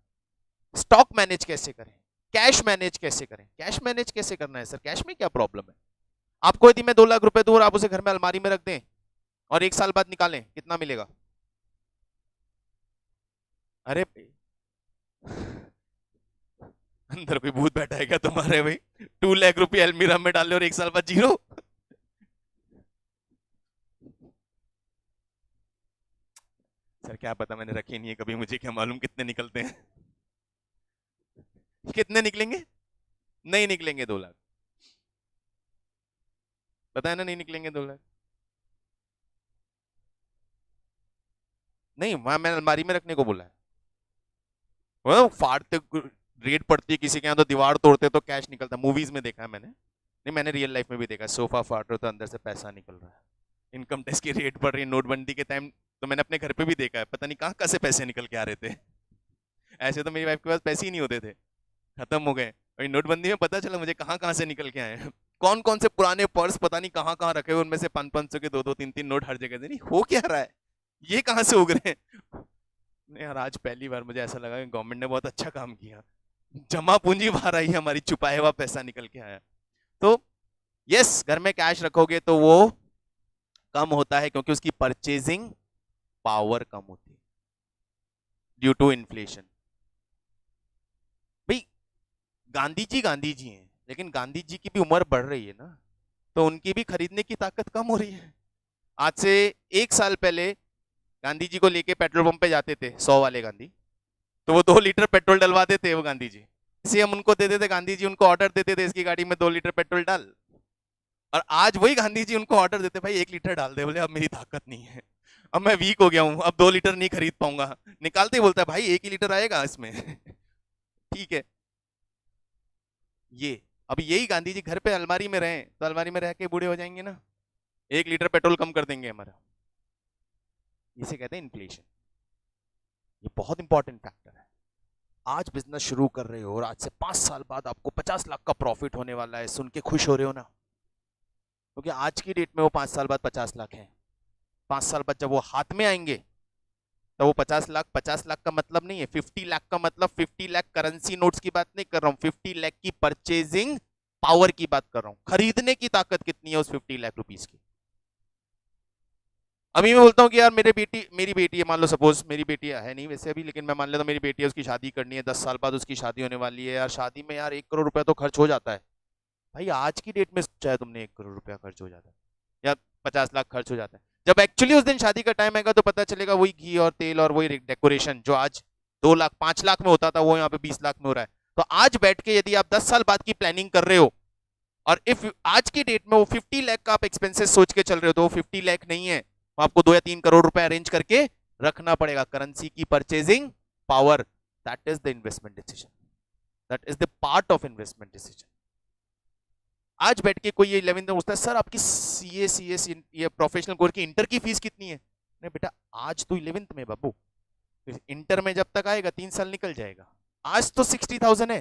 स्टॉक मैनेज कैसे करें, कैश मैनेज कैसे करें। कैश मैनेज कैसे करना है सर, कैश में क्या प्रॉब्लम है? आपको यदि मैं 2 लाख रुपए दूं और आप उसे घर में अलमारी में रख दें और 1 साल बाद निकालें, कितना मिलेगा? अरे अंदर कोई भूत बैठा है क्या तुम्हारे भाई? 2 लाख रुपए अलमीरा में डाले और 1 साल बाद जीरो। सर क्या पता, मैंने रखे नहीं है कभी, मुझे क्या मालूम कितने निकलते हैं। कितने निकलेंगे? नहीं निकलेंगे 2 लाख, पता है ना, नहीं निकलेंगे 2 लाख। नहीं, वहां मैंने अलमारी में रखने को बोला है। वो फाड़ते रेट पड़ती है किसी के यहाँ तो दीवार तोड़ते तो कैश निकलता, मूवीज में देखा है मैंने, नहीं मैंने रियल लाइफ में भी देखा। सोफा फाड़ रहे तो अंदर से पैसा निकल रहा है, इनकम टैक्स की रेट बढ़ रही है, नोटबंदी के टाइम तो मैंने अपने घर पे भी देखा है, पता नहीं कहाँ कहाँ से पैसे निकल के आ रहे थे। ऐसे तो मेरी वाइफ के पास पैसे ही नहीं होते थे, खत्म हो गए। और नोटबंदी में पता चला मुझे कहाँ कहाँ से निकल के आए। कौन कौन से पुराने पर्स पता नहीं कहाँ कहाँ रखे हुए, उनमें से 500 के 2-2 3-3 नोट हर जगह से। नहीं हो क्या रहा है, ये कहाँ से उग रहे हैं? नहीं यार, आज पहली बार मुझे ऐसा लगा कि गवर्नमेंट ने बहुत अच्छा काम किया, जमा पूंजी बाहर आई, हमारी छुपाया हुआ पैसा निकल के आया। तो यस, घर में कैश रखोगे तो वो कम होता है क्योंकि उसकी परचेजिंग पावर कम होती है ड्यू टू इन्फ्लेशन। भाई गांधी जी हैं, लेकिन गांधी जी की भी उम्र बढ़ रही है ना, तो उनकी भी खरीदने की ताकत कम हो रही है। आज से 1 साल पहले गांधी जी को लेके पेट्रोल पंप पे जाते थे 100 वाले गांधी, तो वो 2 लीटर पेट्रोल डलवाते थे वो गांधी जी। इसे हम उनको देते थे, गांधी जी उनको ऑर्डर देते थे इसकी गाड़ी में 2 लीटर पेट्रोल डाल। और आज वही गांधी जी उनको ऑर्डर देते, भाई 1 लीटर डाल दे। बोले अब मेरी ताकत नहीं है, अब मैं वीक हो गया हूं, अब 2 लीटर नहीं खरीद पाऊंगा। निकालते ही बोलता है भाई 1 ही लीटर आएगा इसमें। ठीक है, ये अब यही गांधी जी घर पे अलमारी में रहे तो अलमारी में रह के बूढ़े हो जाएंगे ना, 1 लीटर पेट्रोल कम कर देंगे हमारा। इसे कहते हैं इन्फ्लेशन। ये बहुत इंपॉर्टेंट फैक्टर है। आज बिजनेस शुरू कर रहे हो और आज से 5 साल बाद आपको 50 लाख का प्रॉफिट होने वाला है, सुन के खुश हो रहे हो ना? क्योंकि आज की डेट में वो 5 साल बाद 50 लाख है। 5 साल बाद जब वो हाथ में आएंगे तो वो 50 लाख का मतलब नहीं है 50 लाख का मतलब 50 लाख करेंसी नोट्स की बात नहीं कर रहा हूं, 50 लाख की परचेजिंग पावर की बात कर रहा हूं। खरीदने की ताकत कितनी है उस 50 लाख रुपीस की। अभी मैं बोलता हूँ कि यार मेरी बेटी है, मान लो सपोज मेरी बेटी है नहीं वैसे अभी, लेकिन मैं मान लेता हूँ मेरी बेटी है, उसकी शादी करनी है, 10 साल बाद उसकी शादी होने वाली है। यार शादी में यार 1 करोड़ रुपया तो खर्च हो जाता है। भाई आज की डेट में चाहे तुमने 1 करोड़ रुपया खर्च हो जाता है या 50 लाख खर्च हो जाता है, जब एक्चुअली उस दिन शादी का टाइम आएगा तो पता चलेगा वही घी और तेल और वही डेकोरेशन जो आज 2 लाख 5 लाख में होता था वो यहाँ पे 20 लाख में हो रहा है। तो आज बैठ के यदि आप 10 साल बाद की प्लानिंग कर रहे हो और इफ आज की डेट में वो 50 लाख का आप एक्सपेंसेस सोच के चल रहे हो तो वो 50 लाख नहीं है, आपको 2 या 3 करोड़ रुपए अरेंज करके रखना पड़ेगा। करेंसी की purchasing power, that is the investment decision, that is the part of investment decision. आज बैठ के कोई ये 11th में पूछता है सर आपकी सीए सीएस ये प्रोफेशनल कोर्स की इंटर की फीस कितनी है? नहीं बेटा आज तो 11th में बाबू, इंटर में जब तक आएगा 3 साल निकल जाएगा। आज तो 60,000 है,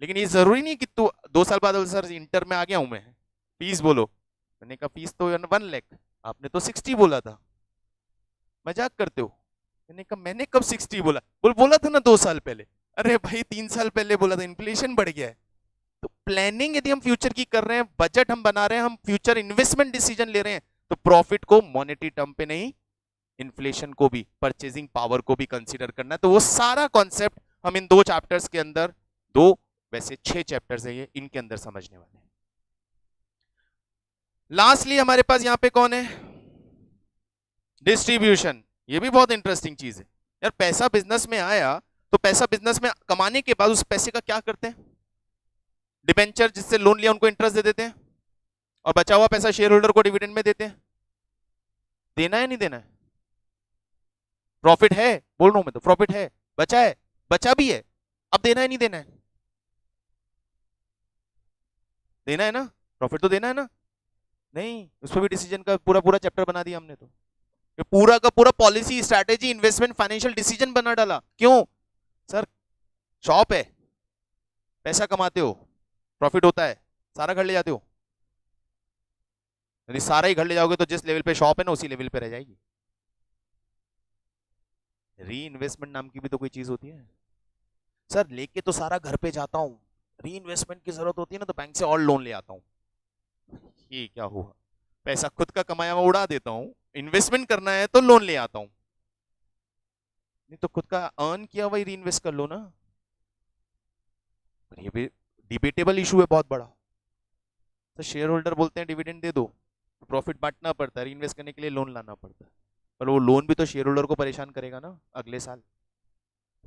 लेकिन ये जरूरी नहीं कि तू 2 साल बाद सर इंटर में आ गया हूं मैं, फीस बोलो। मैंने कहा फीस तो 1 लाख, आपने तो 60 बोला था, मजाक करते हो? मैंने कहा मैंने कब 60 बोला? बोला था ना 2 साल पहले। अरे भाई 3 साल पहले बोला था, इन्फ्लेशन बढ़ गया है। तो प्लानिंग यदि हम फ्यूचर की कर रहे हैं, बजट हम बना रहे हैं, हम फ्यूचर इन्वेस्टमेंट डिसीजन ले रहे हैं, तो प्रॉफिट को मॉनेटरी टर्म पे नहीं, इन्फ्लेशन को भी, परचेजिंग पावर को भी कंसीडर करना है। तो वो सारा कॉन्सेप्ट हम इन 2 चैप्टर्स के अंदर, 2 वैसे 6 चैप्टर्स है ये, इनके अंदर समझने वाले हैं। लास्टली हमारे पास यहां पे कौन है? डिस्ट्रीब्यूशन। ये भी बहुत इंटरेस्टिंग चीज है यार। पैसा बिजनेस में आया तो पैसा बिजनेस में कमाने के बाद उस पैसे का क्या करते हैं? डिबेंचर जिससे लोन लिया उनको इंटरेस्ट दे देते हैं, और बचा हुआ पैसा शेयर होल्डर को डिविडेंड में देते हैं। देना है नहीं देना है? प्रॉफिट है, बोल रहा हूं मैं तो, प्रॉफिट है, बचा है, बचा भी है, अब देना है नहीं देना है? देना है ना, प्रॉफिट तो देना है ना? नहीं, उस पर भी डिसीजन का पूरा पूरा चैप्टर बना दिया हमने। तो ये पूरा का पूरा policy, strategy, investment, financial decision बना डाला। क्यों सर? शॉप है, पैसा कमाते हो, प्रॉफिट होता है, सारा घर ले जाते हो। यदि सारा ही घर ले जाओगे तो जिस लेवल पे शॉप है ना उसी लेवल पे रह जाएगी। री इन्वेस्टमेंट नाम की भी तो कोई चीज होती है। सर लेके तो सारा घर पे जाता हूं, री इन्वेस्टमेंट की जरूरत होती है ना तो बैंक से और लोन ले आता हूं। ये क्या हुआ? पैसा खुद का कमाया मैं उड़ा देता हूं, इन्वेस्टमेंट करना है तो लोन ले आता हूं। नहीं तो खुद का अर्न किया वही री इन्वेस्ट कर लो ना। पर ये भी डिबेटेबल इशू है बहुत बड़ा। तो शेयर होल्डर बोलते हैं डिविडेंड दे दो, तो प्रॉफिट बांटना पड़ता है, री इन्वेस्ट करने के लिए लोन लाना पड़ता है। पर वो लोन भी तो शेयर होल्डर को परेशान करेगा ना अगले साल।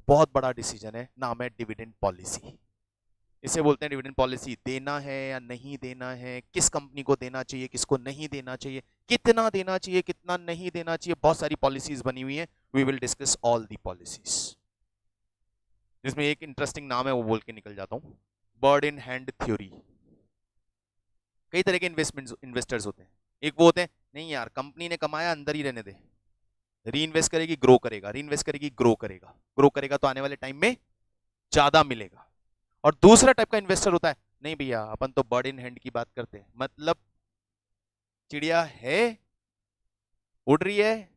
बहुत बड़ा डिसीजन है, नाम है डिविडेंड पॉलिसी। इसे बोलते हैं डिविडेंड पॉलिसी। देना है या नहीं देना है, किस कंपनी को देना चाहिए, किसको नहीं देना चाहिए, कितना देना चाहिए, कितना नहीं देना चाहिए, बहुत सारी पॉलिसीज बनी हुई हैं। We will discuss all the policies. जिसमें एक इंटरेस्टिंग नाम है वो बोल के निकल जाता हूं, बर्ड इन हैंड थ्योरी। कई तरह के इन्वेस्टर्स होते हैं। एक वो होते हैं, नहीं यार कंपनी ने कमाया अंदर ही रहने दे, री इन्वेस्ट करेगी ग्रो करेगा, री इन्वेस्ट करेगी ग्रो करेगा, ग्रो करेगा तो आने वाले टाइम में ज्यादा मिलेगा। और दूसरा टाइप का इन्वेस्टर होता है, नहीं भैया अपन तो बर्ड इन हैंड की बात करते हैं, मतलब चिड़िया है, उड़ रही है,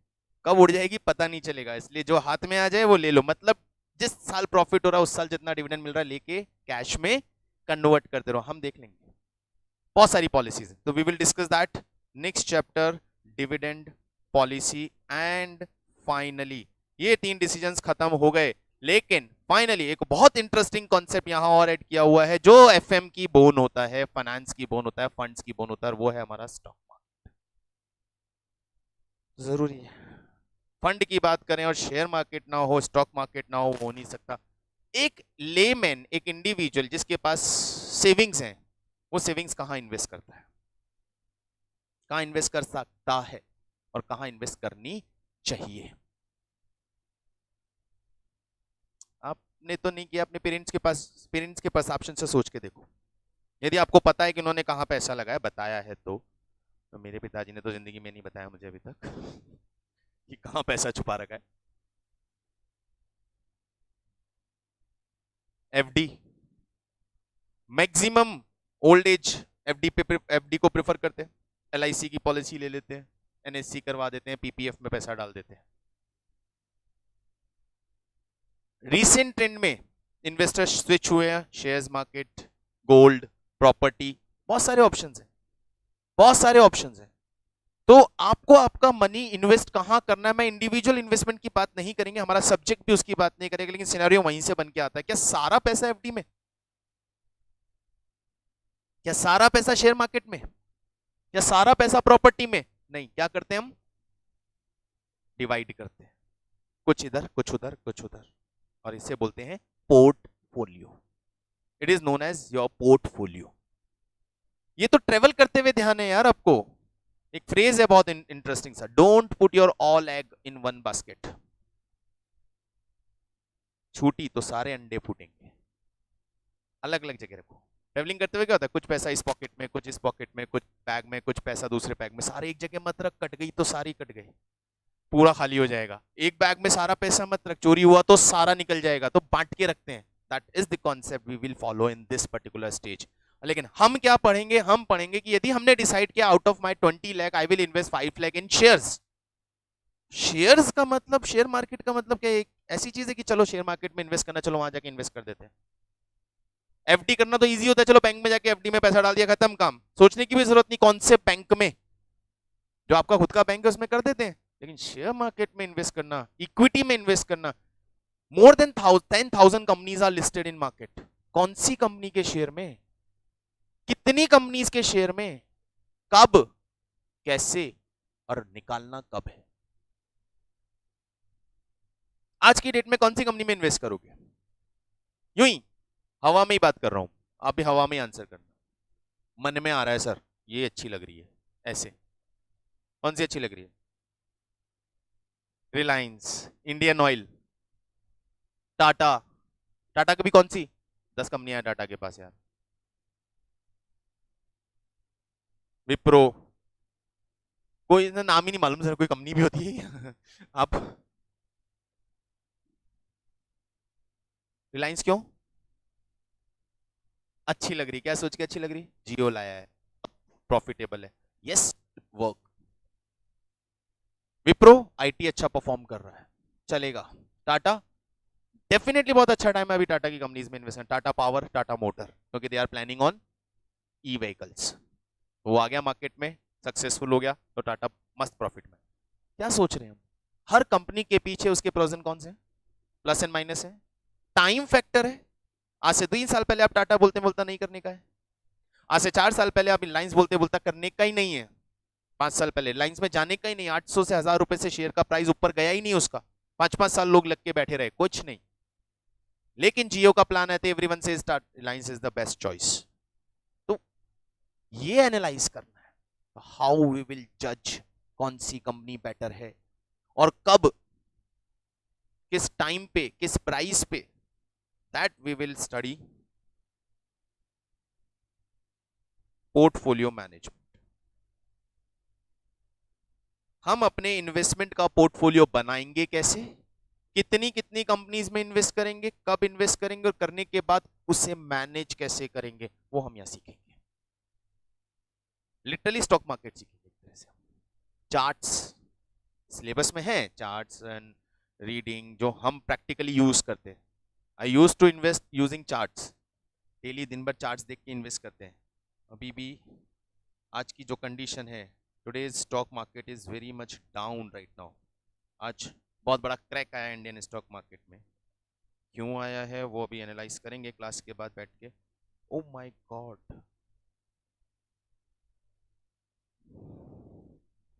कब उड़ जाएगी पता नहीं चलेगा, इसलिए जो हाथ में आ जाए वो ले लो। मतलब जिस साल प्रॉफिट हो रहा है उस साल जितना डिविडेंड मिल रहा है लेके कैश में कन्वर्ट करते रहो। हम देख लेंगे, बहुत सारी पॉलिसीज है, तो we will discuss that next chapter, dividend policy. And finally ये 3 डिसीजंस खत्म हो गए, लेकिन फाइनली एक बहुत इंटरेस्टिंग कॉन्सेप्ट यहां और ऐड किया हुआ है, जो एफएम की बोन होता है, फाइनेंस की बोन होता है, फंड्स की बोन होता है, वो है हमारा स्टॉक मार्केट। जरूरी है, फंड की बात करें और शेयर मार्केट ना हो, स्टॉक मार्केट ना हो नहीं सकता। एक लेमैन, एक इंडिविजुअल जिसके पास सेविंग्स हैं, वो सेविंग्स कहां इन्वेस्ट करता है, कहां इन्वेस्ट कर सकता है और कहां इन्वेस्ट करनी चाहिए? आपने तो नहीं किया, अपने पेरेंट्स के परसेप्शन से सोच के देखो। यदि आपको पता है कि उन्होंने कहां पैसा लगाया, बताया है तो मेरे पिताजी ने तो जिंदगी में नहीं बताया मुझे अभी तक कि कहां पैसा छुपा रखा है। FD, maximum old age FD को प्रेफर करते हैं, एलआईसी की पॉलिसी ले लेते हैं, एनएससी करवा देते हैं, पीपीएफ में पैसा डाल देते हैं। रीसेंट ट्रेंड में इन्वेस्टर स्विच हुए हैं, शेयर्स मार्केट, गोल्ड, प्रॉपर्टी, बहुत सारे ऑप्शंस हैं, बहुत सारे ऑप्शंस हैं। तो आपको आपका मनी इन्वेस्ट कहां करना है, मैं इंडिविजुअल इन्वेस्टमेंट की बात नहीं करेंगे, हमारा सब्जेक्ट भी उसकी बात नहीं करेगा, लेकिन सिनेरियो वहीं से बन के आता है। क्या सारा पैसा एफडी में, क्या सारा पैसा शेयर मार्केट में, या सारा पैसा प्रॉपर्टी में? नहीं, क्या करते हैं हम, डिवाइड करते हैं, कुछ इधर कुछ उधर कुछ उधर, और इसे बोलते हैं portfolio. It is known as your portfolio. ये तो ट्रेवल करते हुए ध्यान है यार आपको। एक फ्रेज है बहुत इंटरेस्टिंग सा, don't put your all egg in one basket. छूटी तो सारे अंडे फूटेंगे, अलग अलग जगह रखो। ट्रेवलिंग करते हुए क्या होता है, कुछ पैसा इस पॉकेट में, कुछ इस पॉकेट में, कुछ बैग में, कुछ पैसा दूसरे बैग में, सारे एक जगह मत रख, कट गई तो सारी कट गई, पूरा खाली हो जाएगा। एक बैग में सारा पैसा मत रख, चोरी हुआ तो सारा निकल जाएगा, तो बांट के रखते हैं। That is the concept we will follow in this particular stage. लेकिन हम क्या पढ़ेंगे, हम पढ़ेंगे कि यदि हमने डिसाइड किया out of my 20 lakh I will invest 5 lakh in shares. Shares का मतलब, शेयर मार्केट का मतलब क्या, एक ऐसी चीज है कि चलो शेयर मार्केट में इन्वेस्ट करना, चलो वहां जाके इन्वेस्ट कर देते हैं। एफडी करना तो इजी होता है, चलो बैंक में जाके एफडी में पैसा डाल दिया, खत्म काम, सोचने की भी जरूरत नहीं कौन से बैंक में, जो आपका खुद का बैंक है उसमें कर देते हैं। लेकिन शेयर मार्केट में इन्वेस्ट करना, इक्विटी में इन्वेस्ट करना, more than 10,000 companies are listed in market. कौन सी कंपनी के शेयर में, कितनी कंपनीज के शेयर में, कब, कैसे, और निकालना कब है। आज की डेट में कौन सी कंपनी में इन्वेस्ट करोगे? यूं ही हवा में ही बात कर रहा हूं, आप भी हवा में आंसर करना। मन में आ रहा है सर ये अच्छी लग रही है, ऐसे कौन सी अच्छी लग रही है? Reliance, Indian Oil, Tata. Tata की भी कौन सी 10 कंपनियां हैं टाटा के पास यार। विप्रो, कोई नाम ही नहीं मालूम सर, कोई कंपनी भी होती है आप। रिलायंस क्यों अच्छी लग रही, क्या सोच के अच्छी लग रही? जियो लाया है, प्रॉफिटेबल है, यस वर्क। विप्रो आईटी अच्छा परफॉर्म कर रहा है, चलेगा। टाटा डेफिनेटली बहुत अच्छा टाइम है अभी टाटा की कंपनीज में investment. Tata Power, Tata Motor, क्योंकि they are planning on e vehicles, वो आ गया मार्केट में, सक्सेसफुल हो गया, तो टाटा मस्त प्रॉफिट में। क्या सोच रहे हैं हम? हर कंपनी के पीछे उसके प्रोज एंड कॉन्स हैं, प्लस एंड माइनस है, टाइम फैक्टर है। आज से 3 साल पहले आप टाटा बोलते बोलता नहीं करने का है, आज से 4 साल पहले आप रिलायंस बोलते बोलता करने का ही नहीं है, 5 साल पहले रिलायंस में जाने का ही नहीं, 800 से 1000 रुपए से शेयर का प्राइस ऊपर गया ही नहीं उसका, 5-5 साल लोग लग के बैठे रहे, कुछ नहीं। लेकिन जियो का प्लान है तो everyone says Reliance is the best choice. तो ये एनालाइज करना है हाउ वी विल जज कौन सी कंपनी बेटर है और कब, किस टाइम पे, किस प्राइस पे, that we will study portfolio management. हम अपने इन्वेस्टमेंट का पोर्टफोलियो बनाएंगे कैसे, कितनी कितनी कंपनीज में इन्वेस्ट करेंगे, कब इन्वेस्ट करेंगे, और करने के बाद उसे मैनेज कैसे करेंगे, वो हम यहां सीखेंगे। लिटरली स्टॉक मार्केट सीखेंगे एक तरह से। चार्ट्स सिलेबस में है, चार्ट्स एंड रीडिंग जो हम प्रैक्टिकली यूज करते हैं। I use to invest using charts, daily दिन भर चार्ट्स देख के इन्वेस्ट करते हैं। अभी भी आज की जो कंडीशन है, today's stock market is very much down right now. आज बहुत बड़ा क्रैक आया इंडियन स्टॉक मार्केट में, क्यों आया है वो भी एनालाइज करेंगे क्लास के बाद बैठ के। ओ माय गॉड,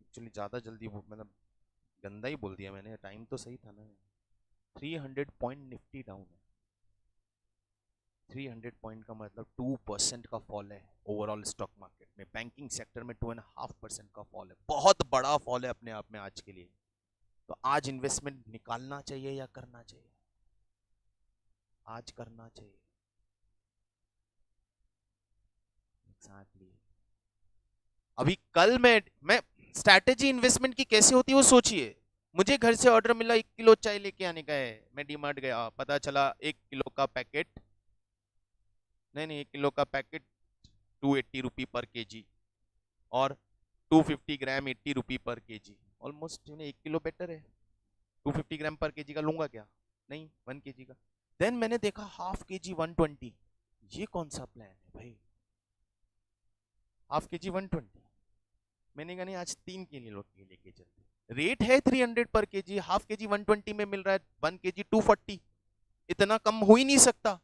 एक्चुअली ज़्यादा जल्दी मतलब गंदा ही बोल दिया मैंने, टाइम तो सही था ना। 300 पॉइंट निफ्टी डाउन है, 300 पॉइंट का मतलब 2% का फॉल है ओवरऑल स्टॉक मार्केट में। बैंकिंग सेक्टर में 2.5% का फॉल है, बहुत बड़ा फॉल है अपने आप में आज के लिए। तो आज इन्वेस्टमेंट निकालना चाहिए या करना चाहिए? आज करना चाहिए, एग्जैक्टली। अभी कल मैं स्ट्रैटेजी इन्वेस्टमेंट की कैसे होती है वो सोचिए। मुझे घर से ऑर्डर मिला 1 किलो चाय लेके आने का है, मैं डीमार्ट गया, पता चला 1 किलो का पैकेट, नहीं 1 किलो का पैकेट 280 रुपी पर केजी, और 250 ग्राम 80 रुपी पर केजी। ऑलमोस्ट 1 किलो बेटर है, 250 ग्राम पर केजी का लूंगा क्या, नहीं 1 केजी का। देन मैंने देखा हाफ केजी 120, ये कौन सा प्लान है भाई, हाफ केजी 120। मैंने कहा नहीं आज 3 के लिए लेके चलते, रेट है 300 पर केजी, हाफ केजी 120 में मिल रहा है, 1 केजी 240, इतना कम हो ही नहीं सकता।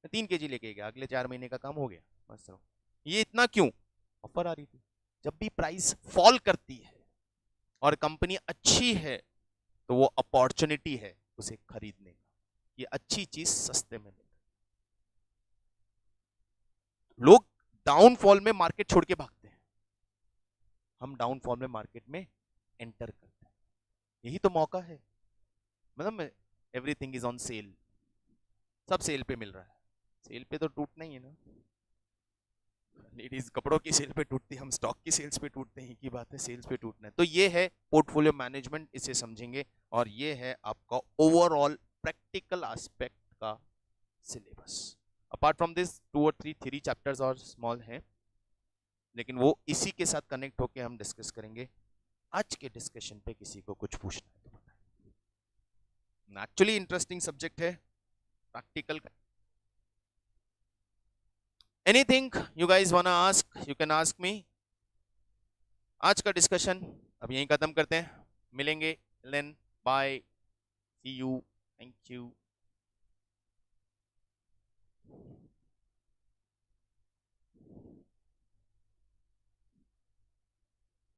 3 केजी लेके गया, अगले 4 महीने का काम हो गया, बस रहो। ये इतना क्यों, ऑफर आ रही थी। जब भी प्राइस फॉल करती है और कंपनी अच्छी है तो वो अपॉर्चुनिटी है उसे खरीदने का, ये अच्छी चीज सस्ते में मिल। लोग डाउनफॉल में मार्केट छोड़ के भागते हैं, हम डाउनफॉल में मार्केट में एंटर करते हैं, यही तो मौका है। मतलब एवरीथिंग इज ऑन सेल, सब सेल पे मिल रहा है, सेल पे तो टूटना ही है ना। लेडीज कपड़ों की सेल पे टूटती है, हम स्टॉक की सेल्स पे टूटते हैं, की बात है, सेल्स पे टूटना है। तो ये है पोर्टफोलियो मैनेजमेंट, इसे समझेंगे, और ये है आपका ओवरऑल प्रैक्टिकल एस्पेक्ट का सिलेबस। अपार्ट फ्रॉम दिस 2 और 3 चैप्टर्स और स्मॉल हैं, लेकिन वो इसी के साथ कनेक्ट होके हम डिस्कस करेंगे। आज के डिस्कशन पे किसी को कुछ पूछना है तो बताएं। एक्चुअली इंटरेस्टिंग सब्जेक्ट है practical. Anything you guys wanna ask, you can ask me. आज का डिस्कशन अब यहीं खत्म करते हैं, मिलेंगे, लेन bye, see you, thank you.